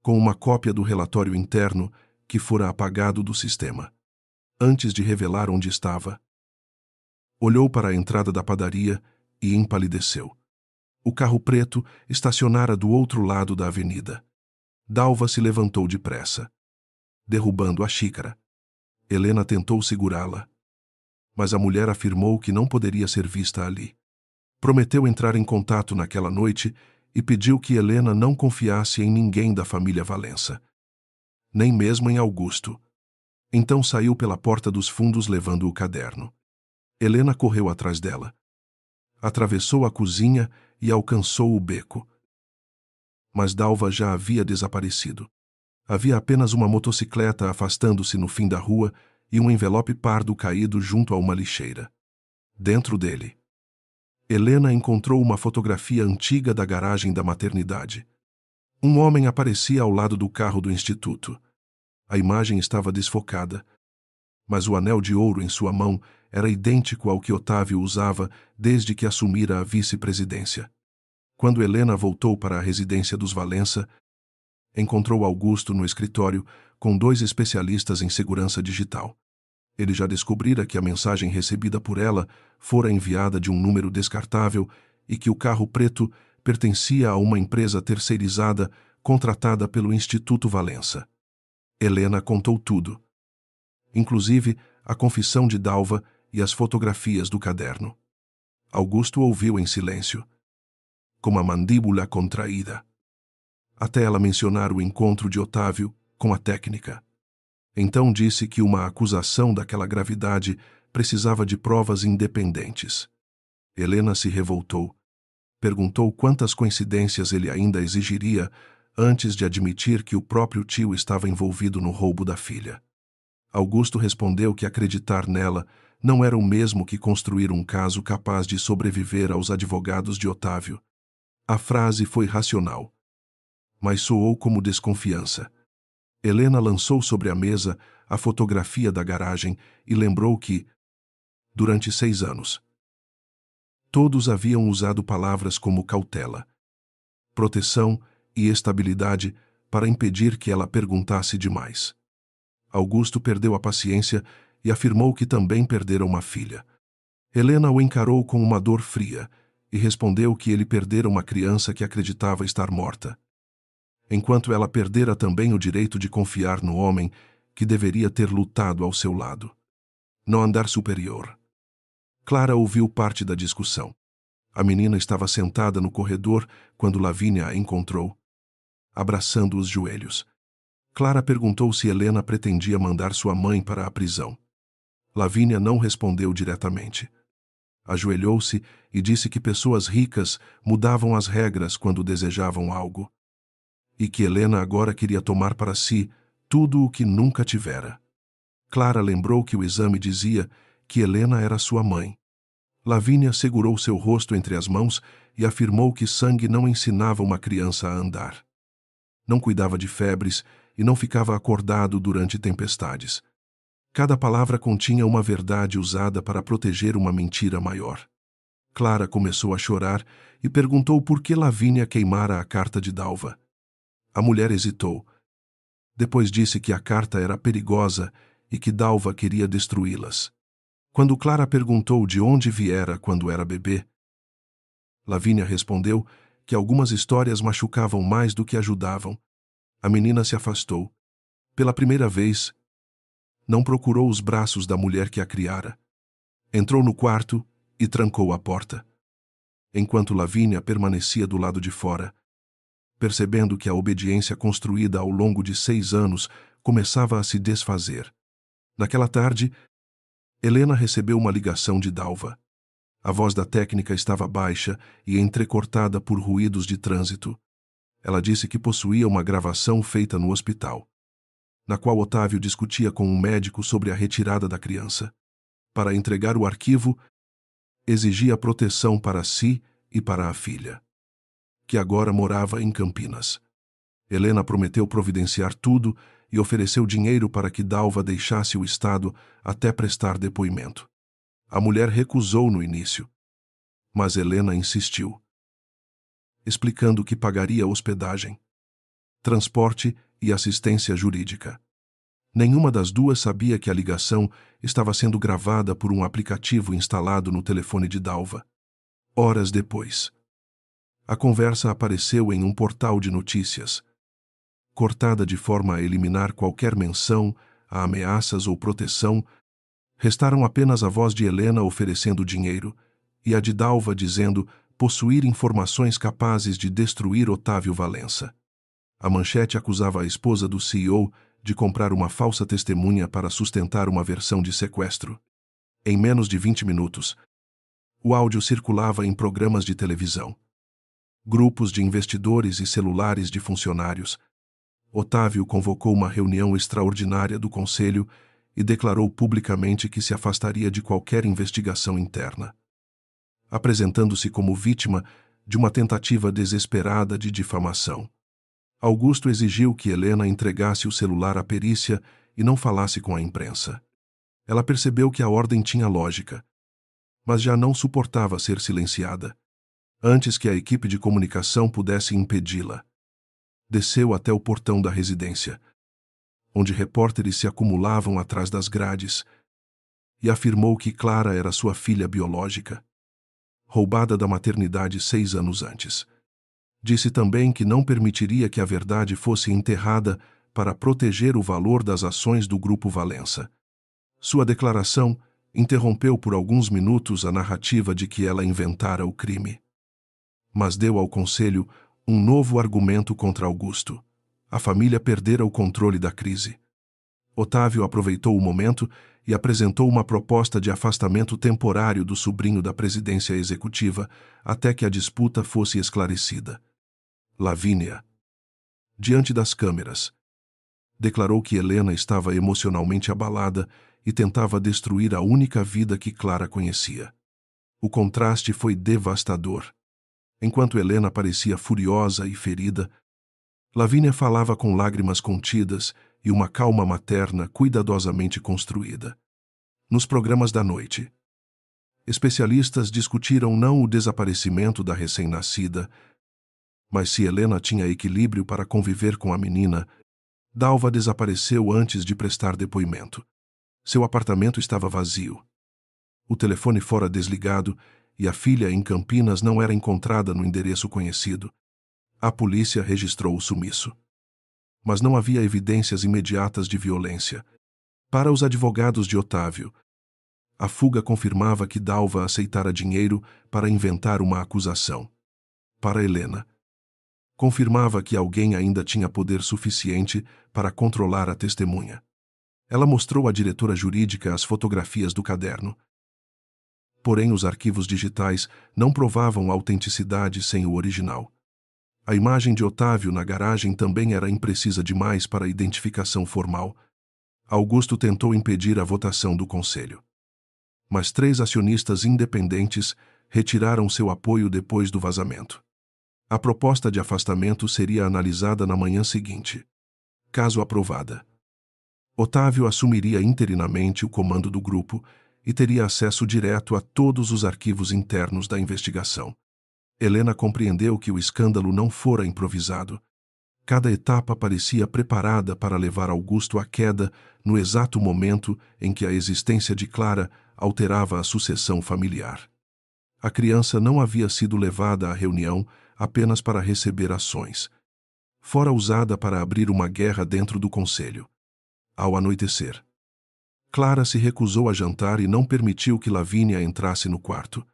com uma cópia do relatório interno que fora apagado do sistema. Antes de revelar onde estava, olhou para a entrada da padaria e empalideceu. O carro preto estacionara do outro lado da avenida. Dalva se levantou depressa, derrubando a xícara. Helena tentou segurá-la, mas a mulher afirmou que não poderia ser vista ali. Prometeu entrar em contato naquela noite e pediu que Helena não confiasse em ninguém da família Valença, nem mesmo em Augusto. Então saiu pela porta dos fundos levando o caderno. Helena correu atrás dela. Atravessou a cozinha e alcançou o beco. Mas Dalva já havia desaparecido. Havia apenas uma motocicleta afastando-se no fim da rua e um envelope pardo caído junto a uma lixeira. Dentro dele, Helena encontrou uma fotografia antiga da garagem da maternidade. Um homem aparecia ao lado do carro do instituto. A imagem estava desfocada, mas o anel de ouro em sua mão era idêntico ao que Otávio usava desde que assumira a vice-presidência. Quando Helena voltou para a residência dos Valença, encontrou Augusto no escritório com 2 especialistas em segurança digital. Ele já descobrira que a mensagem recebida por ela fora enviada de um número descartável e que o carro preto pertencia a uma empresa terceirizada contratada pelo Instituto Valença. Helena contou tudo, inclusive a confissão de Dalva e as fotografias do caderno. Augusto ouviu em silêncio, com a mandíbula contraída, até ela mencionar o encontro de Otávio com a técnica. Então disse que uma acusação daquela gravidade precisava de provas independentes. Helena se revoltou. Perguntou quantas coincidências ele ainda exigiria antes de admitir que o próprio tio estava envolvido no roubo da filha. Augusto respondeu que acreditar nela não era o mesmo que construir um caso capaz de sobreviver aos advogados de Otávio. A frase foi racional, mas soou como desconfiança. Helena lançou sobre a mesa a fotografia da garagem e lembrou que, durante 6 anos, todos haviam usado palavras como cautela, proteção e estabilidade para impedir que ela perguntasse demais. Augusto perdeu a paciência e afirmou que também perdera uma filha. Helena o encarou com uma dor fria e respondeu que ele perdera uma criança que acreditava estar morta, enquanto ela perdera também o direito de confiar no homem que deveria ter lutado ao seu lado. No andar superior, Clara ouviu parte da discussão. A menina estava sentada no corredor quando Lavínia a encontrou, abraçando os joelhos. Clara perguntou se Helena pretendia mandar sua mãe para a prisão. Lavínia não respondeu diretamente. Ajoelhou-se e disse que pessoas ricas mudavam as regras quando desejavam algo, e que Helena agora queria tomar para si tudo o que nunca tivera. Clara lembrou que o exame dizia que Helena era sua mãe. Lavínia segurou seu rosto entre as mãos e afirmou que sangue não ensinava uma criança a andar. Não cuidava de febres e não ficava acordado durante tempestades. Cada palavra continha uma verdade usada para proteger uma mentira maior. Clara começou a chorar e perguntou por que Lavínia queimara a carta de Dalva. A mulher hesitou. Depois disse que a carta era perigosa e que Dalva queria destruí-las. Quando Clara perguntou de onde viera quando era bebê, Lavínia respondeu que algumas histórias machucavam mais do que ajudavam. A menina se afastou. Pela primeira vez, não procurou os braços da mulher que a criara. Entrou no quarto e trancou a porta. Enquanto Lavínia permanecia do lado de fora, percebendo que a obediência construída ao longo de 6 anos começava a se desfazer. Naquela tarde, Helena recebeu uma ligação de Dalva. A voz da técnica estava baixa e entrecortada por ruídos de trânsito. Ela disse que possuía uma gravação feita no hospital, na qual Otávio discutia com um médico sobre a retirada da criança. Para entregar o arquivo, exigia proteção para si e para a filha, que agora morava em Campinas. Helena prometeu providenciar tudo e ofereceu dinheiro para que Dalva deixasse o estado até prestar depoimento. A mulher recusou no início, mas Helena insistiu, explicando que pagaria hospedagem, transporte e assistência jurídica. Nenhuma das duas sabia que a ligação estava sendo gravada por um aplicativo instalado no telefone de Dalva. Horas depois, a conversa apareceu em um portal de notícias, cortada de forma a eliminar qualquer menção a ameaças ou proteção. Restaram apenas a voz de Helena oferecendo dinheiro e a de Dalva dizendo possuir informações capazes de destruir Otávio Valença. A manchete acusava a esposa do CEO de comprar uma falsa testemunha para sustentar uma versão de sequestro. Em menos de 20 minutos, o áudio circulava em programas de televisão, grupos de investidores e celulares de funcionários. Otávio convocou uma reunião extraordinária do conselho e declarou publicamente que se afastaria de qualquer investigação interna, apresentando-se como vítima de uma tentativa desesperada de difamação. Augusto exigiu que Helena entregasse o celular à perícia e não falasse com a imprensa. Ela percebeu que a ordem tinha lógica, mas já não suportava ser silenciada. Antes que a equipe de comunicação pudesse impedi-la, desceu até o portão da residência, onde repórteres se acumulavam atrás das grades, e afirmou que Clara era sua filha biológica, roubada da maternidade 6 anos antes. Disse também que não permitiria que a verdade fosse enterrada para proteger o valor das ações do Grupo Valença. Sua declaração interrompeu por alguns minutos a narrativa de que ela inventara o crime, mas deu ao conselho um novo argumento contra Augusto. A família perdera o controle da crise. Otávio aproveitou o momento e apresentou uma proposta de afastamento temporário do sobrinho da presidência executiva até que a disputa fosse esclarecida. Lavínia, diante das câmeras, declarou que Helena estava emocionalmente abalada e tentava destruir a única vida que Clara conhecia. O contraste foi devastador. Enquanto Helena parecia furiosa e ferida, Lavínia falava com lágrimas contidas e uma calma materna cuidadosamente construída. Nos programas da noite, especialistas discutiram não o desaparecimento da recém-nascida, mas se Helena tinha equilíbrio para conviver com a menina. Dalva desapareceu antes de prestar depoimento. Seu apartamento estava vazio. O telefone fora desligado e a filha em Campinas não era encontrada no endereço conhecido. A polícia registrou o sumiço, mas não havia evidências imediatas de violência. Para os advogados de Otávio, a fuga confirmava que Dalva aceitara dinheiro para inventar uma acusação. Para Helena, confirmava que alguém ainda tinha poder suficiente para controlar a testemunha. Ela mostrou à diretora jurídica as fotografias do caderno. Porém, os arquivos digitais não provavam autenticidade sem o original. A imagem de Otávio na garagem também era imprecisa demais para a identificação formal. Augusto tentou impedir a votação do conselho. Mas 3 acionistas independentes retiraram seu apoio depois do vazamento. A proposta de afastamento seria analisada na manhã seguinte. Caso aprovada, Otávio assumiria interinamente o comando do grupo e teria acesso direto a todos os arquivos internos da investigação. Helena compreendeu que o escândalo não fora improvisado. Cada etapa parecia preparada para levar Augusto à queda no exato momento em que a existência de Clara alterava a sucessão familiar. A criança não havia sido levada à reunião apenas para receber ações. Fora usada para abrir uma guerra dentro do conselho. Ao anoitecer, Clara se recusou a jantar e não permitiu que Lavínia entrasse no quarto.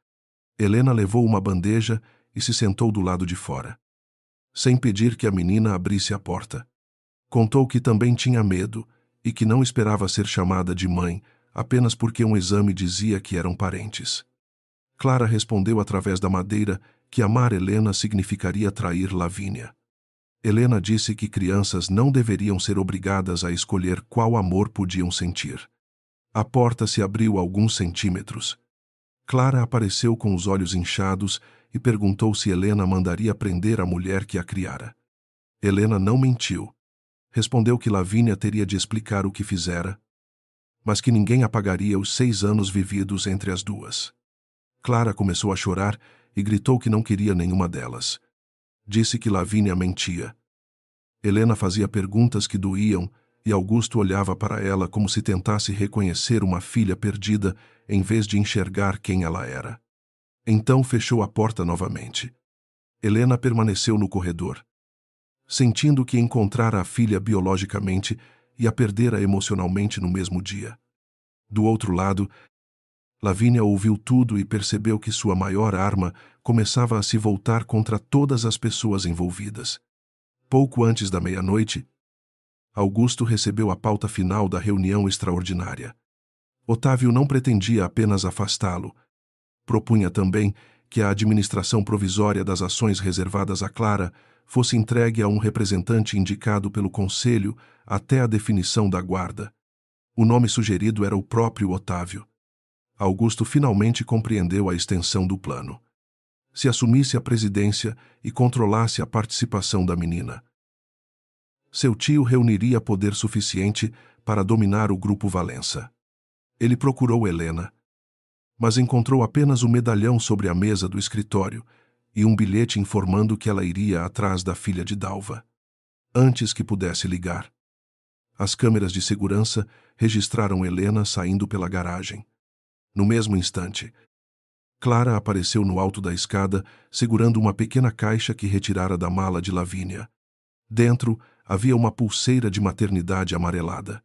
Helena levou uma bandeja e se sentou do lado de fora, sem pedir que a menina abrisse a porta. Contou que também tinha medo e que não esperava ser chamada de mãe apenas porque um exame dizia que eram parentes. Clara respondeu através da madeira que amar Helena significaria trair Lavínia. Helena disse que crianças não deveriam ser obrigadas a escolher qual amor podiam sentir. A porta se abriu alguns centímetros. Clara apareceu com os olhos inchados e perguntou se Helena mandaria prender a mulher que a criara. Helena não mentiu. Respondeu que Lavínia teria de explicar o que fizera, mas que ninguém apagaria os 6 anos vividos entre as duas. Clara começou a chorar e gritou que não queria nenhuma delas. Disse que Lavínia mentia. Helena fazia perguntas que doíam e Augusto olhava para ela como se tentasse reconhecer uma filha perdida em vez de enxergar quem ela era. Então fechou a porta novamente. Helena permaneceu no corredor, sentindo que encontrara a filha biologicamente e a perdera emocionalmente no mesmo dia. Do outro lado, Lavínia ouviu tudo e percebeu que sua maior arma começava a se voltar contra todas as pessoas envolvidas. Pouco antes da meia-noite, Augusto recebeu a pauta final da reunião extraordinária. Otávio não pretendia apenas afastá-lo. Propunha também que a administração provisória das ações reservadas a Clara fosse entregue a um representante indicado pelo Conselho até a definição da guarda. O nome sugerido era o próprio Otávio. Augusto finalmente compreendeu a extensão do plano. Se assumisse a presidência e controlasse a participação da menina, seu tio reuniria poder suficiente para dominar o grupo Valença. Ele procurou Helena, mas encontrou apenas o medalhão sobre a mesa do escritório e um bilhete informando que ela iria atrás da filha de Dalva, antes que pudesse ligar. As câmeras de segurança registraram Helena saindo pela garagem. No mesmo instante, Clara apareceu no alto da escada, segurando uma pequena caixa que retirara da mala de Lavínia. Dentro havia uma pulseira de maternidade amarelada,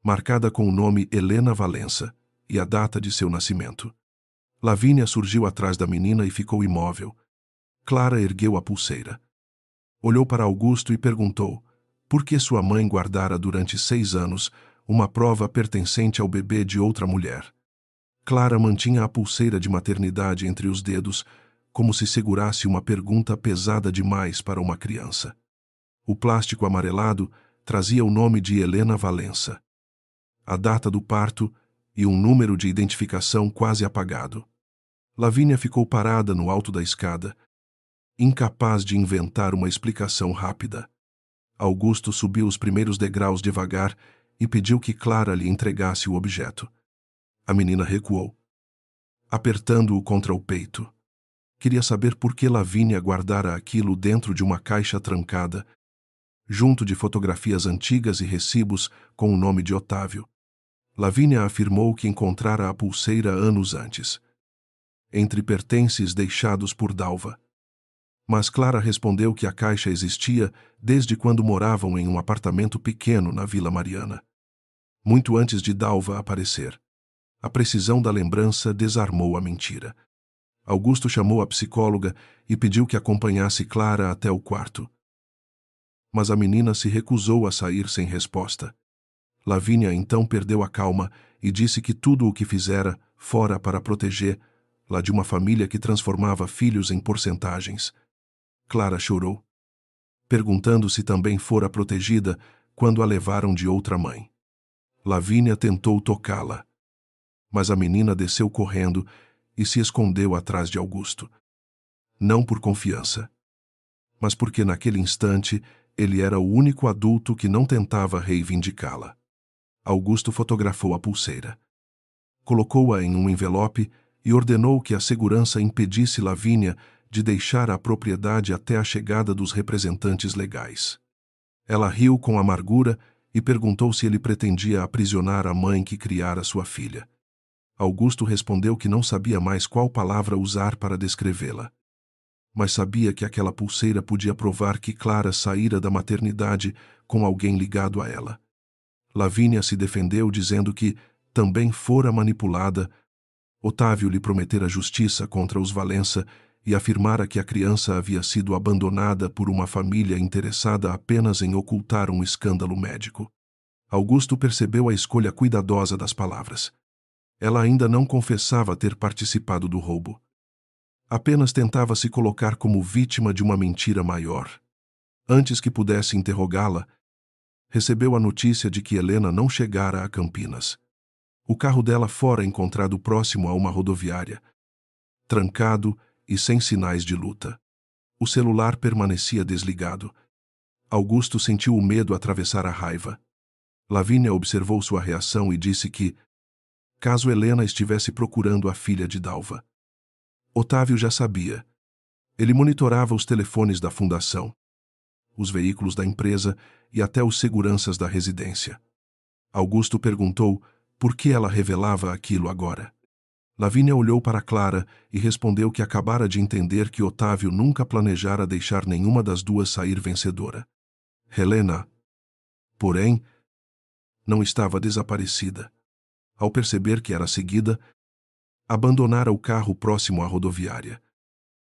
marcada com o nome Helena Valença e a data de seu nascimento. Lavínia surgiu atrás da menina e ficou imóvel. Clara ergueu a pulseira. Olhou para Augusto e perguntou por que sua mãe guardara durante 6 anos uma prova pertencente ao bebê de outra mulher. Clara mantinha a pulseira de maternidade entre os dedos, como se segurasse uma pergunta pesada demais para uma criança. O plástico amarelado trazia o nome de Helena Valença, a data do parto e um número de identificação quase apagado. Lavínia ficou parada no alto da escada, incapaz de inventar uma explicação rápida. Augusto subiu os primeiros degraus devagar e pediu que Clara lhe entregasse o objeto. A menina recuou, apertando-o contra o peito. Queria saber por que Lavínia guardara aquilo dentro de uma caixa trancada, junto de fotografias antigas e recibos com o nome de Otávio. Lavínia afirmou que encontrara a pulseira anos antes, entre pertences deixados por Dalva. Mas Clara respondeu que a caixa existia desde quando moravam em um apartamento pequeno na Vila Mariana, muito antes de Dalva aparecer. A precisão da lembrança desarmou a mentira. Augusto chamou a psicóloga e pediu que acompanhasse Clara até o quarto. Mas a menina se recusou a sair sem resposta. Lavínia então perdeu a calma e disse que tudo o que fizera fora para protegê-la de uma família que transformava filhos em porcentagens. Clara chorou, perguntando se também fora protegida quando a levaram de outra mãe. Lavínia tentou tocá-la, mas a menina desceu correndo e se escondeu atrás de Augusto. Não por confiança, mas porque naquele instante ele era o único adulto que não tentava reivindicá-la. Augusto fotografou a pulseira. Colocou-a em um envelope e ordenou que a segurança impedisse Lavínia de deixar a propriedade até a chegada dos representantes legais. Ela riu com amargura e perguntou se ele pretendia aprisionar a mãe que criara sua filha. Augusto respondeu que não sabia mais qual palavra usar para descrevê-la. Mas sabia que aquela pulseira podia provar que Clara saíra da maternidade com alguém ligado a ela. Lavínia se defendeu dizendo que também fora manipulada. Otávio lhe prometera justiça contra os Valença e afirmara que a criança havia sido abandonada por uma família interessada apenas em ocultar um escândalo médico. Augusto percebeu a escolha cuidadosa das palavras. Ela ainda não confessava ter participado do roubo. Apenas tentava se colocar como vítima de uma mentira maior. Antes que pudesse interrogá-la, recebeu a notícia de que Helena não chegara a Campinas. O carro dela fora encontrado próximo a uma rodoviária, trancado e sem sinais de luta. O celular permanecia desligado. Augusto sentiu o medo atravessar a raiva. Lavínia observou sua reação e disse que, caso Helena estivesse procurando a filha de Dalva. Otávio já sabia. Ele monitorava os telefones da fundação, os veículos da empresa e até os seguranças da residência. Augusto perguntou por que ela revelava aquilo agora. Lavínia olhou para Clara e respondeu que acabara de entender que Otávio nunca planejara deixar nenhuma das duas sair vencedora. Helena, porém, não estava desaparecida. Ao perceber que era seguida, abandonara o carro próximo à rodoviária.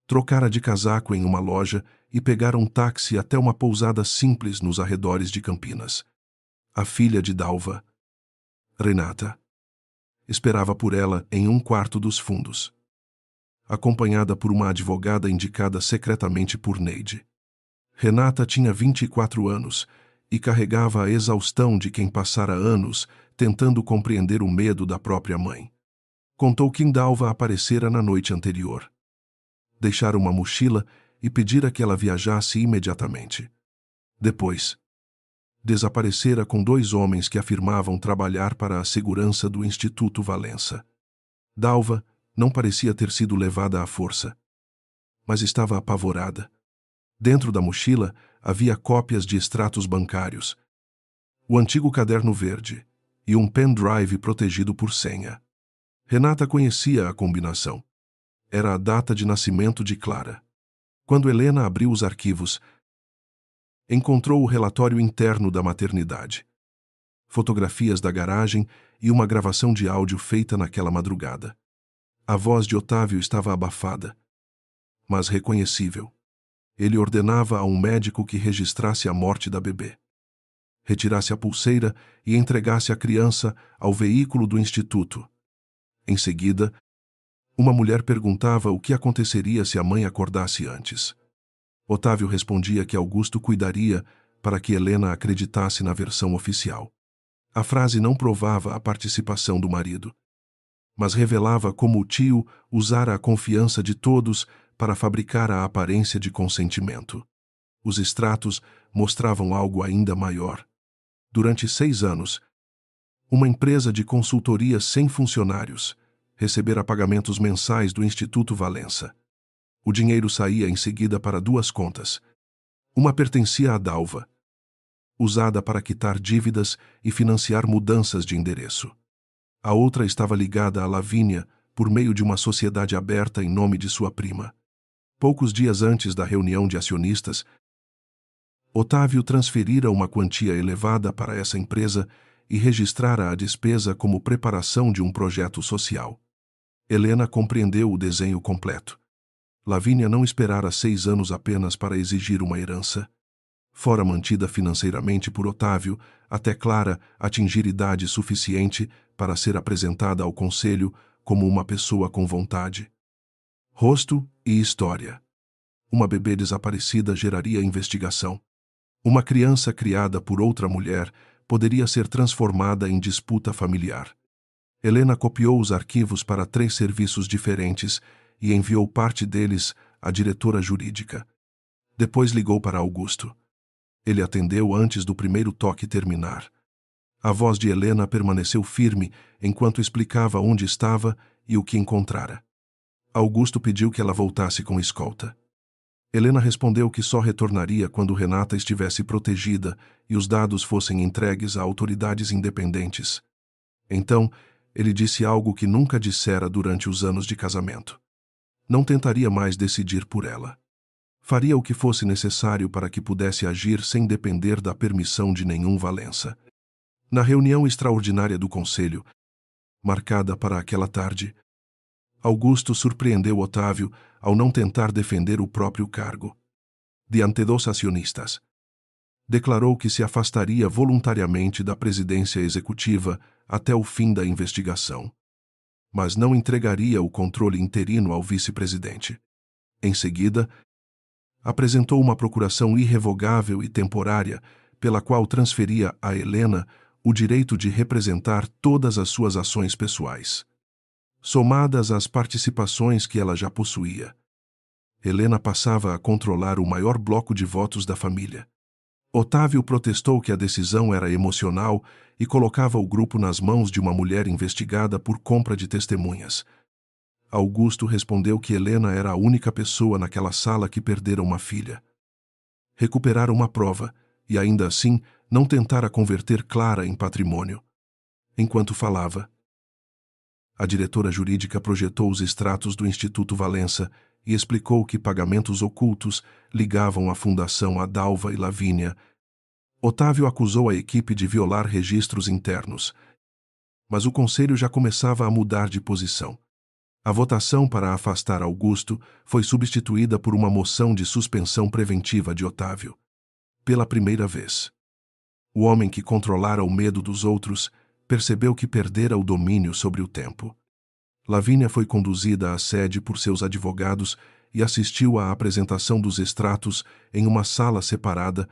Trocara de casaco em uma loja e pegara um táxi até uma pousada simples nos arredores de Campinas. A filha de Dalva, Renata, esperava por ela em um quarto dos fundos, acompanhada por uma advogada indicada secretamente por Neide. Renata tinha 24 anos e carregava a exaustão de quem passara anos tentando compreender o medo da própria mãe. Contou que Dalva aparecera na noite anterior. Deixara uma mochila e pedira que ela viajasse imediatamente. Depois, desaparecera com 2 homens que afirmavam trabalhar para a segurança do Instituto Valença. Dalva não parecia ter sido levada à força, mas estava apavorada. Dentro da mochila havia cópias de extratos bancários, o antigo caderno verde e um pendrive protegido por senha. Renata conhecia a combinação. Era a data de nascimento de Clara. Quando Helena abriu os arquivos, encontrou o relatório interno da maternidade, fotografias da garagem e uma gravação de áudio feita naquela madrugada. A voz de Otávio estava abafada, mas reconhecível. Ele ordenava a um médico que registrasse a morte da bebê, retirasse a pulseira e entregasse a criança ao veículo do instituto. Em seguida, uma mulher perguntava o que aconteceria se a mãe acordasse antes. Otávio respondia que Augusto cuidaria para que Helena acreditasse na versão oficial. A frase não provava a participação do marido, mas revelava como o tio usara a confiança de todos para fabricar a aparência de consentimento. Os extratos mostravam algo ainda maior. Durante 6 anos, uma empresa de consultoria sem funcionários recebera pagamentos mensais do Instituto Valença. O dinheiro saía em seguida para 2 contas. Uma pertencia a Dalva, usada para quitar dívidas e financiar mudanças de endereço. A outra estava ligada a Lavínia por meio de uma sociedade aberta em nome de sua prima. Poucos dias antes da reunião de acionistas, Otávio transferira uma quantia elevada para essa empresa e registrara a despesa como preparação de um projeto social. Helena compreendeu o desenho completo. Lavínia não esperara 6 anos apenas para exigir uma herança. Fora mantida financeiramente por Otávio até Clara atingir idade suficiente para ser apresentada ao conselho como uma pessoa com vontade. Rosto e história. Uma bebê desaparecida geraria investigação. Uma criança criada por outra mulher poderia ser transformada em disputa familiar. Helena copiou os arquivos para 3 serviços diferentes e enviou parte deles à diretora jurídica. Depois ligou para Augusto. Ele atendeu antes do primeiro toque terminar. A voz de Helena permaneceu firme enquanto explicava onde estava e o que encontrara. Augusto pediu que ela voltasse com escolta. Helena respondeu que só retornaria quando Renata estivesse protegida e os dados fossem entregues a autoridades independentes. Então, ele disse algo que nunca dissera durante os anos de casamento. Não tentaria mais decidir por ela. Faria o que fosse necessário para que pudesse agir sem depender da permissão de nenhum Valença. Na reunião extraordinária do conselho, marcada para aquela tarde, Augusto surpreendeu Otávio ao não tentar defender o próprio cargo. Diante dos acionistas, declarou que se afastaria voluntariamente da presidência executiva até o fim da investigação, mas não entregaria o controle interino ao vice-presidente. Em seguida, apresentou uma procuração irrevogável e temporária pela qual transferia a Helena o direito de representar todas as suas ações pessoais, somadas às participações que ela já possuía. Helena passava a controlar o maior bloco de votos da família. Otávio protestou que a decisão era emocional e colocava o grupo nas mãos de uma mulher investigada por compra de testemunhas. Augusto respondeu que Helena era a única pessoa naquela sala que perdera uma filha. Recuperara uma prova e, ainda assim, não tentara converter Clara em patrimônio. Enquanto falava, a diretora jurídica projetou os extratos do Instituto Valença e explicou que pagamentos ocultos ligavam a Fundação Adalva e Lavínia. Otávio acusou a equipe de violar registros internos, mas o conselho já começava a mudar de posição. A votação para afastar Augusto foi substituída por uma moção de suspensão preventiva de Otávio. Pela primeira vez, o homem que controlara o medo dos outros percebeu que perdera o domínio sobre o tempo. Lavínia foi conduzida à sede por seus advogados e assistiu à apresentação dos extratos em uma sala separada.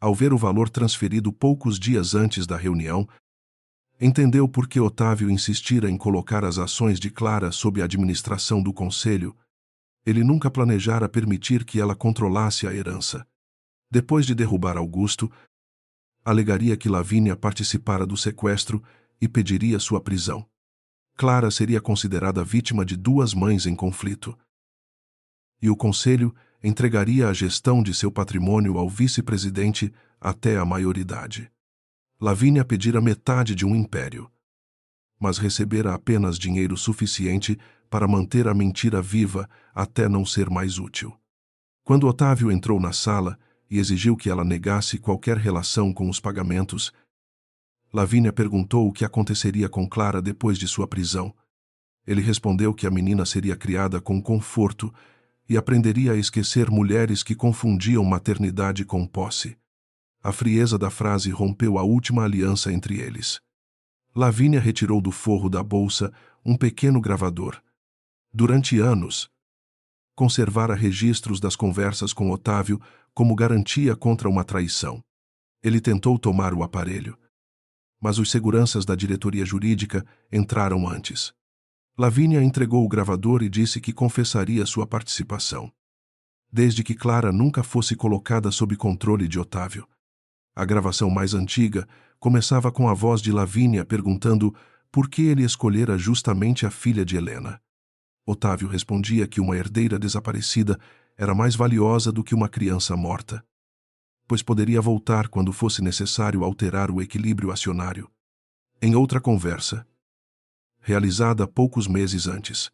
Ao ver o valor transferido poucos dias antes da reunião, entendeu por que Otávio insistira em colocar as ações de Clara sob a administração do conselho. Ele nunca planejara permitir que ela controlasse a herança. Depois de derrubar Augusto, alegaria que Lavínia participara do sequestro e pediria sua prisão. Clara seria considerada vítima de 2 mães em conflito. E o conselho entregaria a gestão de seu patrimônio ao vice-presidente até a maioridade. Lavínia pedira metade de um império, mas recebera apenas dinheiro suficiente para manter a mentira viva até não ser mais útil. Quando Otávio entrou na sala e exigiu que ela negasse qualquer relação com os pagamentos, Lavínia perguntou o que aconteceria com Clara depois de sua prisão. Ele respondeu que a menina seria criada com conforto e aprenderia a esquecer mulheres que confundiam maternidade com posse. A frieza da frase rompeu a última aliança entre eles. Lavínia retirou do forro da bolsa um pequeno gravador. Durante anos, conservara registros das conversas com Otávio como garantia contra uma traição. Ele tentou tomar o aparelho, mas os seguranças da diretoria jurídica entraram antes. Lavínia entregou o gravador e disse que confessaria sua participação, desde que Clara nunca fosse colocada sob controle de Otávio. A gravação mais antiga começava com a voz de Lavínia perguntando por que ele escolhera justamente a filha de Helena. Otávio respondia que uma herdeira desaparecida era mais valiosa do que uma criança morta, pois poderia voltar quando fosse necessário alterar o equilíbrio acionário. Em outra conversa, realizada poucos meses antes,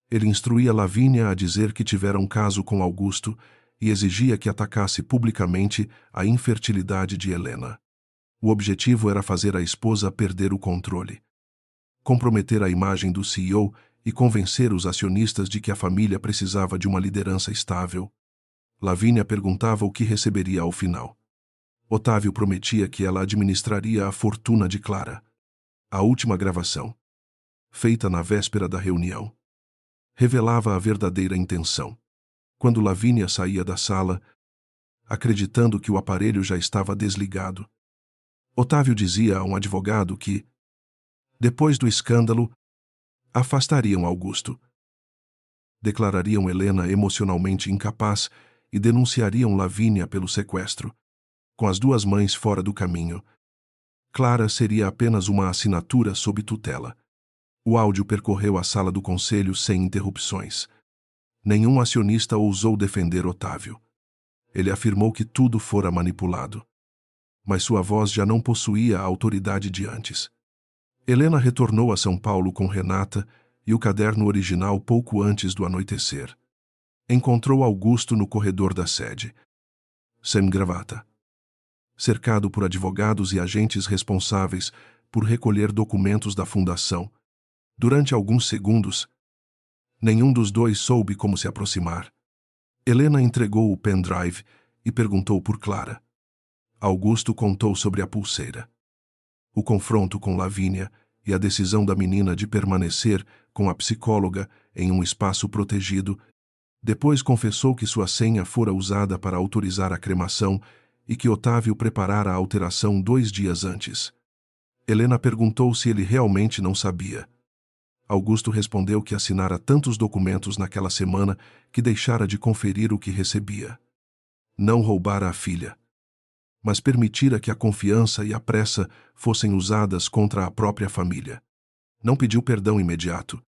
ele instruía Lavínia a dizer que tivera um caso com Augusto e exigia que atacasse publicamente a infertilidade de Helena. O objetivo era fazer a esposa perder o controle, comprometer a imagem do CEO e convencer os acionistas de que a família precisava de uma liderança estável. Lavínia perguntava o que receberia ao final. Otávio prometia que ela administraria a fortuna de Clara. A última gravação, feita na véspera da reunião, revelava a verdadeira intenção. Quando Lavínia saía da sala, acreditando que o aparelho já estava desligado, Otávio dizia a um advogado que, depois do escândalo, afastariam Augusto. Declarariam Helena emocionalmente incapaz e denunciariam Lavínia pelo sequestro. Com as duas mães fora do caminho, Clara seria apenas uma assinatura sob tutela. O áudio percorreu a sala do conselho sem interrupções. Nenhum acionista ousou defender Otávio. Ele afirmou que tudo fora manipulado. Mas sua voz já não possuía a autoridade de antes. Helena retornou a São Paulo com Renata e o caderno original pouco antes do anoitecer. Encontrou Augusto no corredor da sede, sem gravata, cercado por advogados e agentes responsáveis por recolher documentos da fundação. Durante alguns segundos, nenhum dos dois soube como se aproximar. Helena entregou o pendrive e perguntou por Clara. Augusto contou sobre a pulseira, o confronto com Lavínia e a decisão da menina de permanecer com a psicóloga em um espaço protegido. Depois confessou que sua senha fora usada para autorizar a cremação e que Otávio preparara a alteração 2 dias antes. Helena perguntou se ele realmente não sabia. Augusto respondeu que assinara tantos documentos naquela semana que deixara de conferir o que recebia. Não roubara a filha, mas permitira que a confiança e a pressa fossem usadas contra a própria família. Não pediu perdão imediato.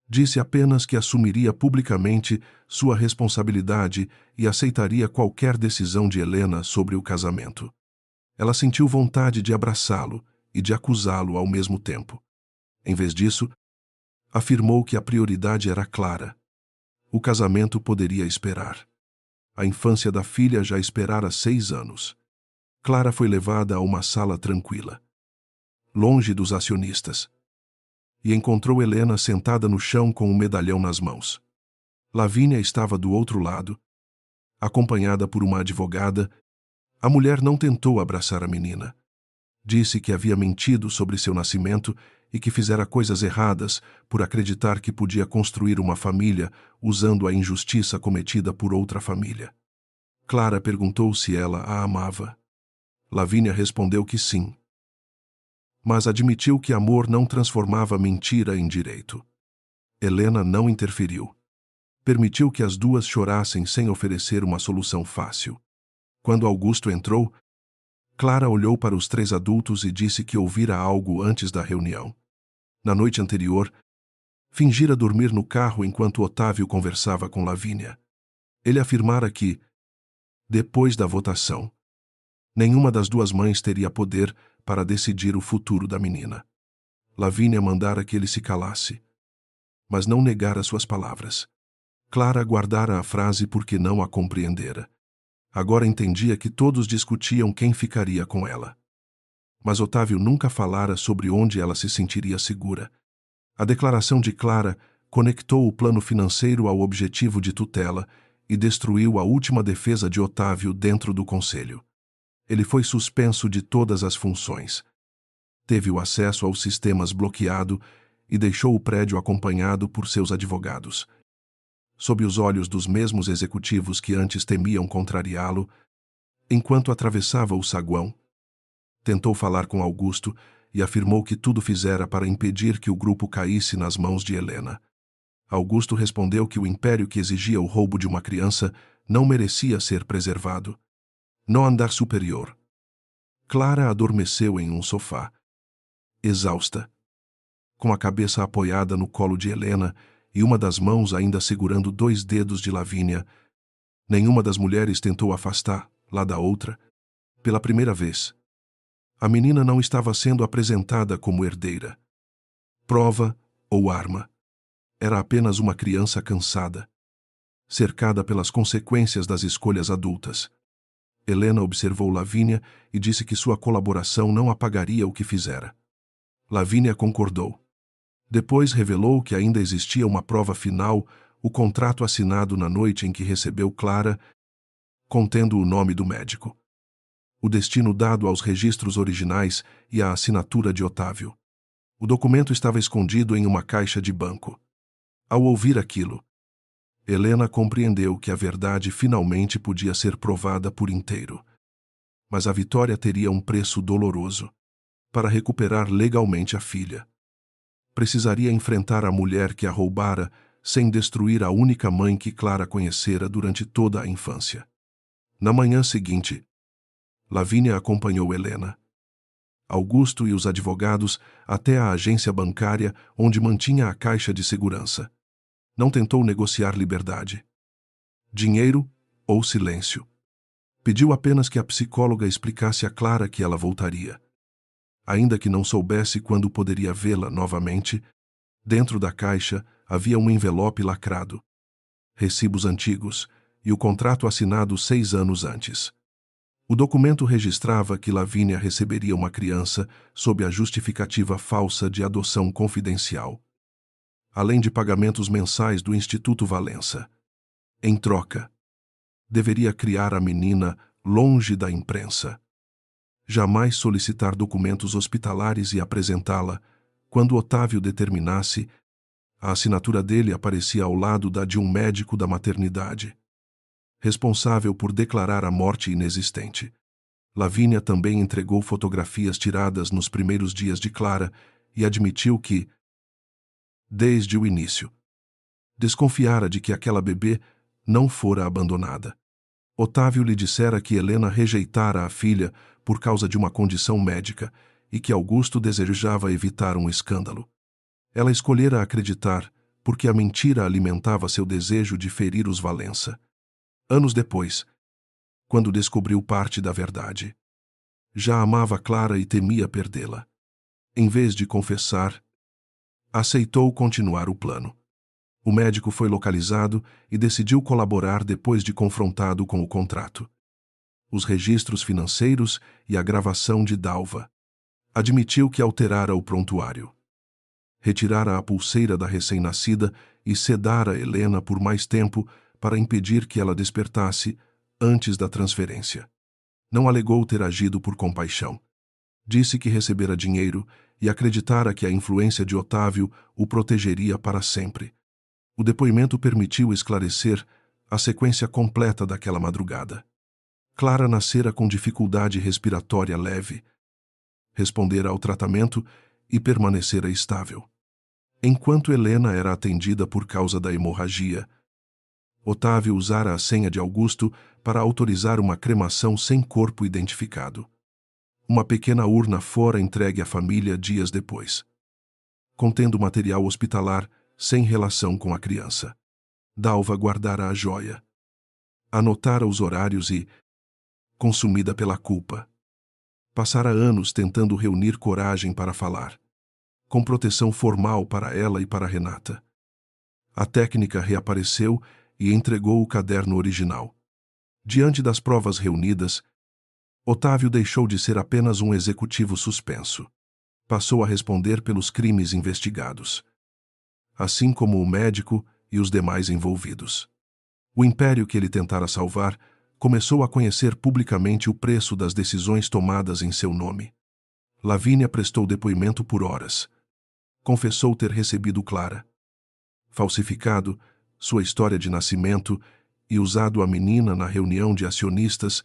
Disse apenas que assumiria publicamente sua responsabilidade e aceitaria qualquer decisão de Helena sobre o casamento. Ela sentiu vontade de abraçá-lo e de acusá-lo ao mesmo tempo. Em vez disso, afirmou que a prioridade era Clara. O casamento poderia esperar. A infância da filha já esperara 6 anos. Clara foi levada a uma sala tranquila, longe dos acionistas, e encontrou Helena sentada no chão com um medalhão nas mãos. Lavínia estava do outro lado, acompanhada por uma advogada. A mulher não tentou abraçar a menina. Disse que havia mentido sobre seu nascimento e que fizera coisas erradas por acreditar que podia construir uma família usando a injustiça cometida por outra família. Clara perguntou se ela a amava. Lavínia respondeu que sim, mas admitiu que amor não transformava mentira em direito. Helena não interferiu. Permitiu que as duas chorassem sem oferecer uma solução fácil. Quando Augusto entrou, Clara olhou para os 3 adultos e disse que ouvira algo antes da reunião. Na noite anterior, fingira dormir no carro enquanto Otávio conversava com Lavínia. Ele afirmara que, depois da votação, nenhuma das duas mães teria poder para decidir o futuro da menina. Lavínia mandara que ele se calasse, mas não negara suas palavras. Clara guardara a frase porque não a compreendera. Agora entendia que todos discutiam quem ficaria com ela. Mas Otávio nunca falara sobre onde ela se sentiria segura. A declaração de Clara conectou o plano financeiro ao objetivo de tutela e destruiu a última defesa de Otávio dentro do conselho. Ele foi suspenso de todas as funções. Teve o acesso aos sistemas bloqueado e deixou o prédio acompanhado por seus advogados. Sob os olhos dos mesmos executivos que antes temiam contrariá-lo, enquanto atravessava o saguão, tentou falar com Augusto e afirmou que tudo fizera para impedir que o grupo caísse nas mãos de Helena. Augusto respondeu que o império que exigia o roubo de uma criança não merecia ser preservado. No andar superior, Clara adormeceu em um sofá, exausta, com a cabeça apoiada no colo de Helena e uma das mãos ainda segurando 2 dedos de Lavínia. Nenhuma das mulheres tentou afastá-la da outra. Pela primeira vez, a menina não estava sendo apresentada como herdeira, prova ou arma. Era apenas uma criança cansada, cercada pelas consequências das escolhas adultas. Helena observou Lavínia e disse que sua colaboração não apagaria o que fizera. Lavínia concordou. Depois revelou que ainda existia uma prova final, o contrato assinado na noite em que recebeu Clara, contendo o nome do médico, o destino dado aos registros originais e a assinatura de Otávio. O documento estava escondido em uma caixa de banco. Ao ouvir aquilo, Helena compreendeu que a verdade finalmente podia ser provada por inteiro. Mas a vitória teria um preço doloroso. Para recuperar legalmente a filha, precisaria enfrentar a mulher que a roubara sem destruir a única mãe que Clara conhecera durante toda a infância. Na manhã seguinte, Lavínia acompanhou Helena, Augusto e os advogados até a agência bancária onde mantinha a caixa de segurança. Não tentou negociar liberdade, dinheiro ou silêncio. Pediu apenas que a psicóloga explicasse a Clara que ela voltaria. Ainda que não soubesse quando poderia vê-la novamente, dentro da caixa havia um envelope lacrado, recibos antigos e o contrato assinado 6 anos antes. O documento registrava que Lavínia receberia uma criança sob a justificativa falsa de adoção confidencial, além de pagamentos mensais do Instituto Valença. Em troca, deveria criar a menina longe da imprensa. Jamais solicitar documentos hospitalares e apresentá-la. Quando Otávio determinasse, a assinatura dele aparecia ao lado da de um médico da maternidade, responsável por declarar a morte inexistente. Lavínia também entregou fotografias tiradas nos primeiros dias de Clara e admitiu que, desde o início, desconfiara de que aquela bebê não fora abandonada. Otávio lhe dissera que Helena rejeitara a filha por causa de uma condição médica e que Augusto desejava evitar um escândalo. Ela escolhera acreditar porque a mentira alimentava seu desejo de ferir os Valença. Anos depois, quando descobriu parte da verdade, já amava Clara e temia perdê-la. Em vez de confessar, aceitou continuar o plano. O médico foi localizado e decidiu colaborar depois de confrontado com o contrato, os registros financeiros e a gravação de Dalva. Admitiu que alterara o prontuário, retirara a pulseira da recém-nascida e sedara Helena por mais tempo para impedir que ela despertasse antes da transferência. Não alegou ter agido por compaixão. Disse que recebera dinheiro e acreditara que a influência de Otávio o protegeria para sempre. O depoimento permitiu esclarecer a sequência completa daquela madrugada. Clara nascera com dificuldade respiratória leve, respondera ao tratamento e permanecera estável. Enquanto Helena era atendida por causa da hemorragia, Otávio usara a senha de Augusto para autorizar uma cremação sem corpo identificado. Uma pequena urna fora entregue à família dias depois, contendo material hospitalar sem relação com a criança. Dalva guardara a joia, anotara os horários e, consumida pela culpa, passara anos tentando reunir coragem para falar, com proteção formal para ela e para Renata. A técnica reapareceu e entregou o caderno original. Diante das provas reunidas, Otávio deixou de ser apenas um executivo suspenso. Passou a responder pelos crimes investigados, assim como o médico e os demais envolvidos. O império que ele tentara salvar começou a conhecer publicamente o preço das decisões tomadas em seu nome. Lavínia prestou depoimento por horas. Confessou ter recebido Clara, falsificado sua história de nascimento e usado a menina na reunião de acionistas.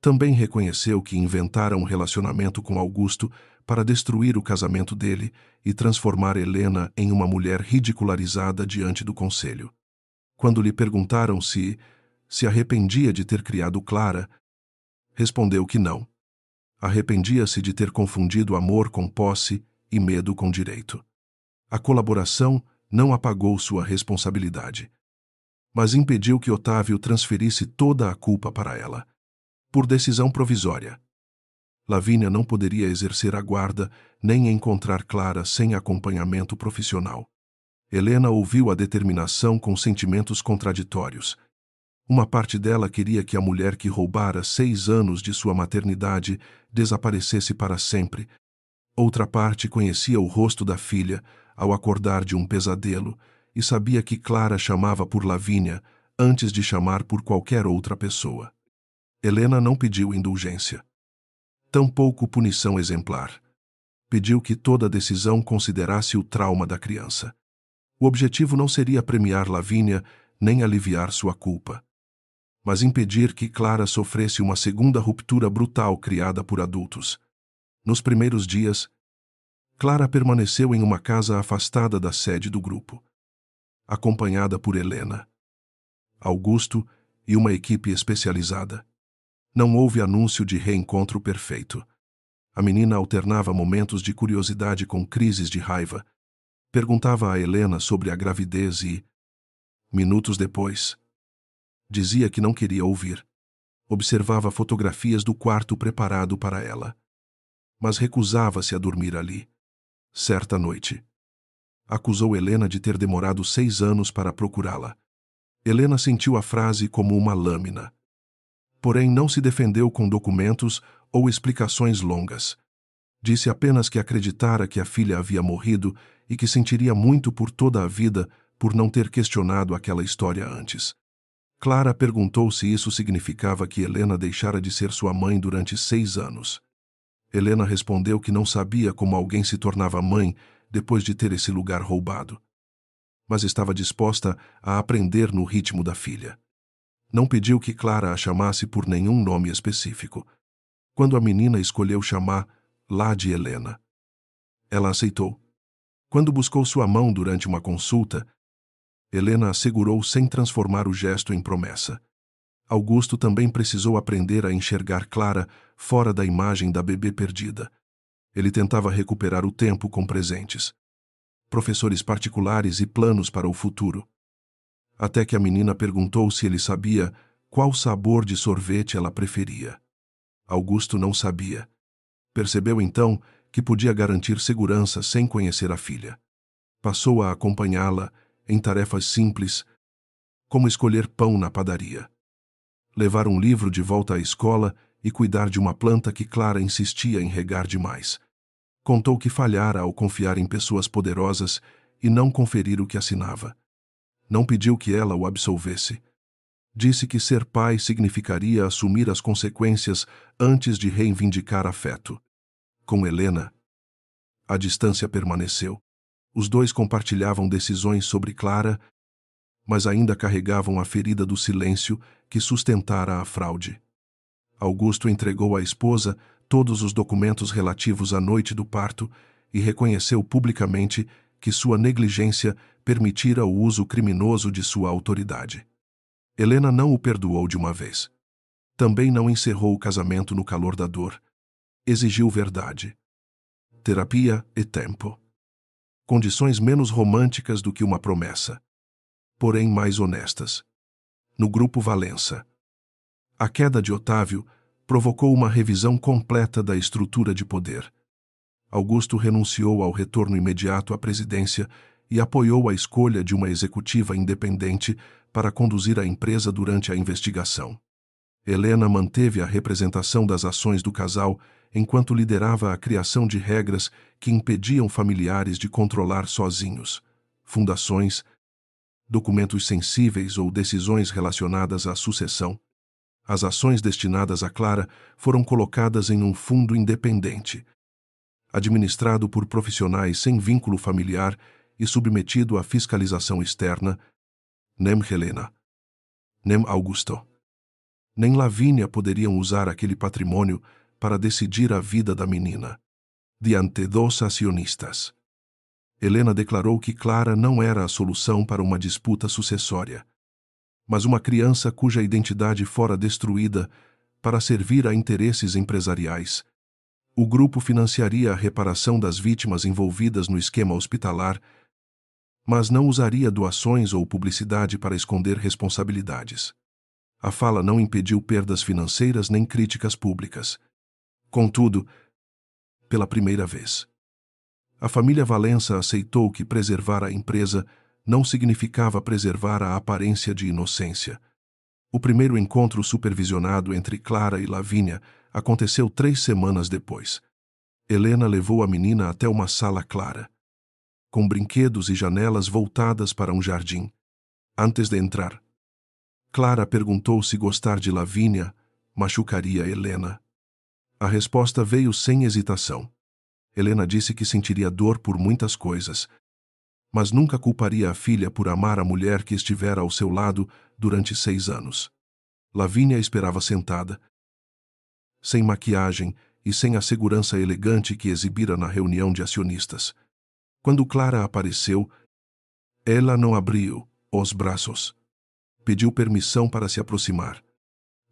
Também reconheceu que inventara um relacionamento com Augusto para destruir o casamento dele e transformar Helena em uma mulher ridicularizada diante do conselho. Quando lhe perguntaram se arrependia de ter criado Clara, respondeu que não. Arrependia-se de ter confundido amor com posse e medo com direito. A colaboração não apagou sua responsabilidade, mas impediu que Otávio transferisse toda a culpa para ela. Por decisão provisória, Lavínia não poderia exercer a guarda nem encontrar Clara sem acompanhamento profissional. Helena ouviu a determinação com sentimentos contraditórios. Uma parte dela queria que a mulher que roubara 6 anos de sua maternidade desaparecesse para sempre. Outra parte conhecia o rosto da filha ao acordar de um pesadelo e sabia que Clara chamava por Lavínia antes de chamar por qualquer outra pessoa. Helena não pediu indulgência, tampouco punição exemplar. Pediu que toda decisão considerasse o trauma da criança. O objetivo não seria premiar Lavínia nem aliviar sua culpa. mas impedir que Clara sofresse uma segunda ruptura brutal criada por adultos. Nos primeiros dias, Clara permaneceu em uma casa afastada da sede do grupo, acompanhada por Helena, Augusto e uma equipe especializada. Não houve anúncio de reencontro perfeito. A menina alternava momentos de curiosidade com crises de raiva. Perguntava a Helena sobre a gravidez e, minutos depois, dizia que não queria ouvir. Observava fotografias do quarto preparado para ela, mas recusava-se a dormir ali. Certa noite, acusou Helena de ter demorado 6 anos para procurá-la. Helena sentiu a frase como uma lâmina. Porém, não se defendeu com documentos ou explicações longas. Disse apenas que acreditara que a filha havia morrido e que sentiria muito por toda a vida por não ter questionado aquela história antes. Clara perguntou se isso significava que Helena deixara de ser sua mãe durante 6 anos. Helena respondeu que não sabia como alguém se tornava mãe depois de ter esse lugar roubado, mas estava disposta a aprender no ritmo da filha. Não pediu que Clara a chamasse por nenhum nome específico. Quando a menina escolheu chamá-la de Helena, ela aceitou. Quando buscou sua mão durante uma consulta, Helena assegurou sem transformar o gesto em promessa. Augusto também precisou aprender a enxergar Clara fora da imagem da bebê perdida. Ele tentava recuperar o tempo com presentes, professores particulares e planos para o futuro. Até que a menina perguntou se ele sabia qual sabor de sorvete ela preferia. Augusto não sabia. Percebeu então que podia garantir segurança sem conhecer a filha. Passou a acompanhá-la em tarefas simples, como escolher pão na padaria, levar um livro de volta à escola e cuidar de uma planta que Clara insistia em regar demais. Contou que falhara ao confiar em pessoas poderosas e não conferir o que assinava. Não pediu que ela o absolvesse. Disse que ser pai significaria assumir as consequências antes de reivindicar afeto. Com Helena, a distância permaneceu. Os dois compartilhavam decisões sobre Clara, mas ainda carregavam a ferida do silêncio que sustentara a fraude. Augusto entregou à esposa todos os documentos relativos à noite do parto e reconheceu publicamente que sua negligência permitira o uso criminoso de sua autoridade. Helena não o perdoou de uma vez. Também não encerrou o casamento no calor da dor. Exigiu verdade, terapia e tempo. Condições menos românticas do que uma promessa, porém mais honestas. No grupo Valença, a queda de Otávio provocou uma revisão completa da estrutura de poder. Augusto renunciou ao retorno imediato à presidência e apoiou a escolha de uma executiva independente para conduzir a empresa durante a investigação. Helena manteve a representação das ações do casal enquanto liderava a criação de regras que impediam familiares de controlar sozinhos fundações, documentos sensíveis ou decisões relacionadas à sucessão. As ações destinadas a Clara foram colocadas em um fundo independente, administrado por profissionais sem vínculo familiar e submetido à fiscalização externa. Nem Helena, nem Augusto, nem Lavínia poderiam usar aquele patrimônio para decidir a vida da menina, diante dos acionistas. Helena declarou que Clara não era a solução para uma disputa sucessória, mas uma criança cuja identidade fora destruída para servir a interesses empresariais. O grupo financiaria a reparação das vítimas envolvidas no esquema hospitalar, mas não usaria doações ou publicidade para esconder responsabilidades. A fala não impediu perdas financeiras nem críticas públicas. Contudo, pela primeira vez, a família Valença aceitou que preservar a empresa não significava preservar a aparência de inocência. O primeiro encontro supervisionado entre Clara e Lavínia aconteceu 3 semanas depois. Helena levou a menina até uma sala clara, com brinquedos e janelas voltadas para um jardim. Antes de entrar, Clara perguntou se gostar de Lavínia machucaria Helena. A resposta veio sem hesitação. Helena disse que sentiria dor por muitas coisas, mas nunca culparia a filha por amar a mulher que estivera ao seu lado durante 6 anos. Lavínia esperava sentada, sem maquiagem e sem a segurança elegante que exibira na reunião de acionistas. Quando Clara apareceu, ela não abriu os braços. Pediu permissão para se aproximar.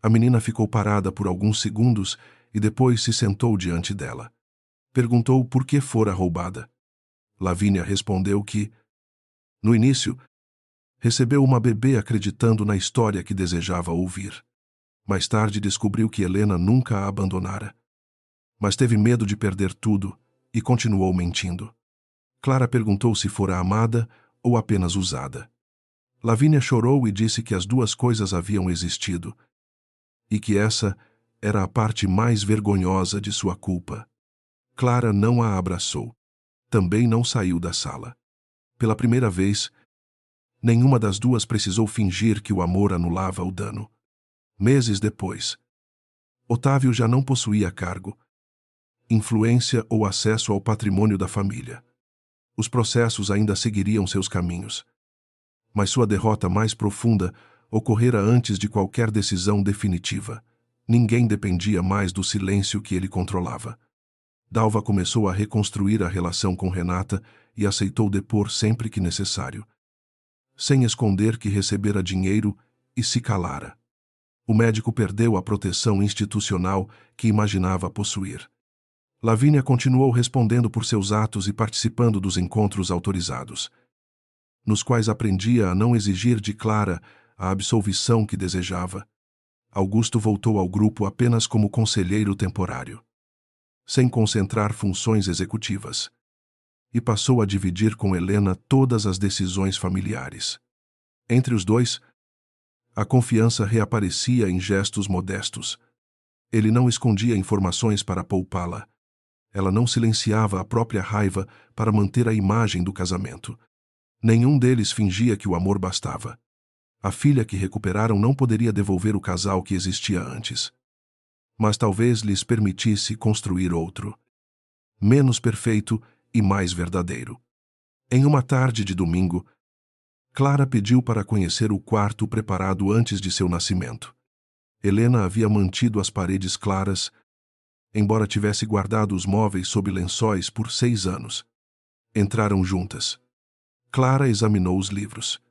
A menina ficou parada por alguns segundos e depois se sentou diante dela. Perguntou por que fora roubada. Lavínia respondeu que, no início, recebeu uma bebê acreditando na história que desejava ouvir. Mais tarde descobriu que Helena nunca a abandonara. Mas teve medo de perder tudo e continuou mentindo. Clara perguntou se fora amada ou apenas usada. Lavínia chorou e disse que as duas coisas haviam existido e que essa era a parte mais vergonhosa de sua culpa. Clara não a abraçou. Também não saiu da sala. Pela primeira vez, nenhuma das duas precisou fingir que o amor anulava o dano. Meses depois, Otávio já não possuía cargo, influência ou acesso ao patrimônio da família. Os processos ainda seguiriam seus caminhos. Mas sua derrota mais profunda ocorrera antes de qualquer decisão definitiva. Ninguém dependia mais do silêncio que ele controlava. Dalva começou a reconstruir a relação com Renata e aceitou depor sempre que necessário, sem esconder que recebera dinheiro e se calara. O médico perdeu a proteção institucional que imaginava possuir. Lavínia continuou respondendo por seus atos e participando dos encontros autorizados, nos quais aprendia a não exigir de Clara a absolvição que desejava. Augusto voltou ao grupo apenas como conselheiro temporário, sem concentrar funções executivas, e passou a dividir com Helena todas as decisões familiares. Entre os dois, a confiança reaparecia em gestos modestos. Ele não escondia informações para poupá-la. Ela não silenciava a própria raiva para manter a imagem do casamento. Nenhum deles fingia que o amor bastava. A filha que recuperaram não poderia devolver o casal que existia antes, mas talvez lhes permitisse construir outro, menos perfeito e mais verdadeiro. Em uma tarde de domingo, Clara pediu para conhecer o quarto preparado antes de seu nascimento. Helena havia mantido as paredes claras, embora tivesse guardado os móveis sob lençóis por 6 anos. Entraram juntas. Clara examinou os livros,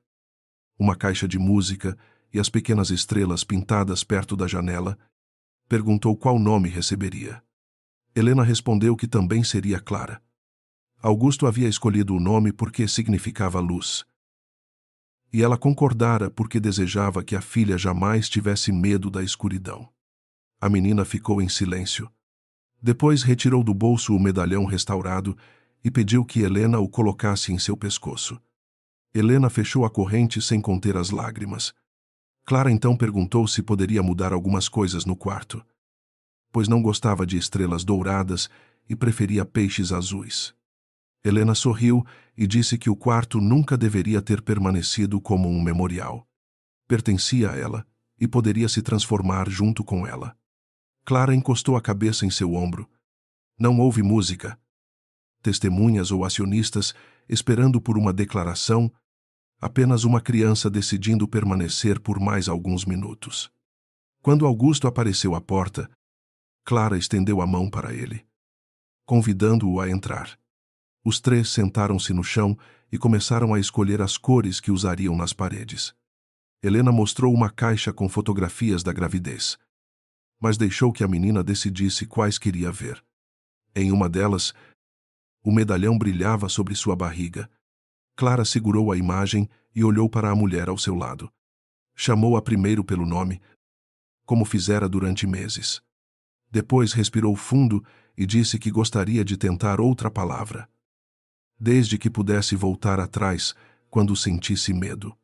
uma caixa de música e as pequenas estrelas pintadas perto da janela. Perguntou qual nome receberia. Helena respondeu que também seria Clara. Augusto havia escolhido o nome porque significava luz. E ela concordara porque desejava que a filha jamais tivesse medo da escuridão. A menina ficou em silêncio. Depois retirou do bolso o medalhão restaurado e pediu que Helena o colocasse em seu pescoço. Helena fechou a corrente sem conter as lágrimas. Clara então perguntou se poderia mudar algumas coisas no quarto, pois não gostava de estrelas douradas e preferia peixes azuis. Helena sorriu e disse que o quarto nunca deveria ter permanecido como um memorial. Pertencia a ela e poderia se transformar junto com ela. Clara encostou a cabeça em seu ombro. Não houve música, testemunhas ou acionistas esperando por uma declaração, apenas uma criança decidindo permanecer por mais alguns minutos. Quando Augusto apareceu à porta, Clara estendeu a mão para ele, convidando-o a entrar. Os três sentaram-se no chão e começaram a escolher as cores que usariam nas paredes. Helena mostrou uma caixa com fotografias da gravidez, mas deixou que a menina decidisse quais queria ver. Em uma delas, o medalhão brilhava sobre sua barriga. Clara segurou a imagem e olhou para a mulher ao seu lado. Chamou-a primeiro pelo nome, como fizera durante meses. Depois respirou fundo e disse que gostaria de tentar outra palavra, desde que pudesse voltar atrás quando sentisse medo.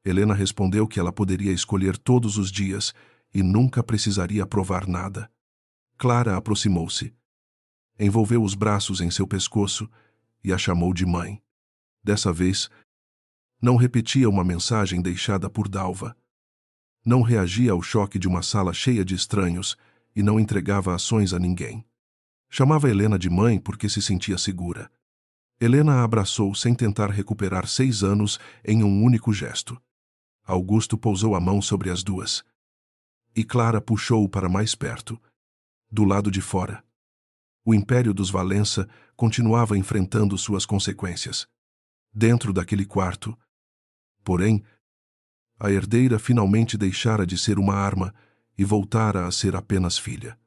Helena respondeu que ela poderia escolher todos os dias e nunca precisaria provar nada. Clara aproximou-se, envolveu os braços em seu pescoço e a chamou de mãe. Dessa vez, não repetia uma mensagem deixada por Dalva. Não reagia ao choque de uma sala cheia de estranhos e não entregava ações a ninguém. Chamava Helena de mãe porque se sentia segura. Helena a abraçou sem tentar recuperar 6 anos em um único gesto. Augusto pousou a mão sobre as duas. e Clara puxou-o para mais perto, do lado de fora. O império dos Valença continuava enfrentando suas consequências. Dentro daquele quarto, porém, a herdeira finalmente deixara de ser uma arma e voltara a ser apenas filha.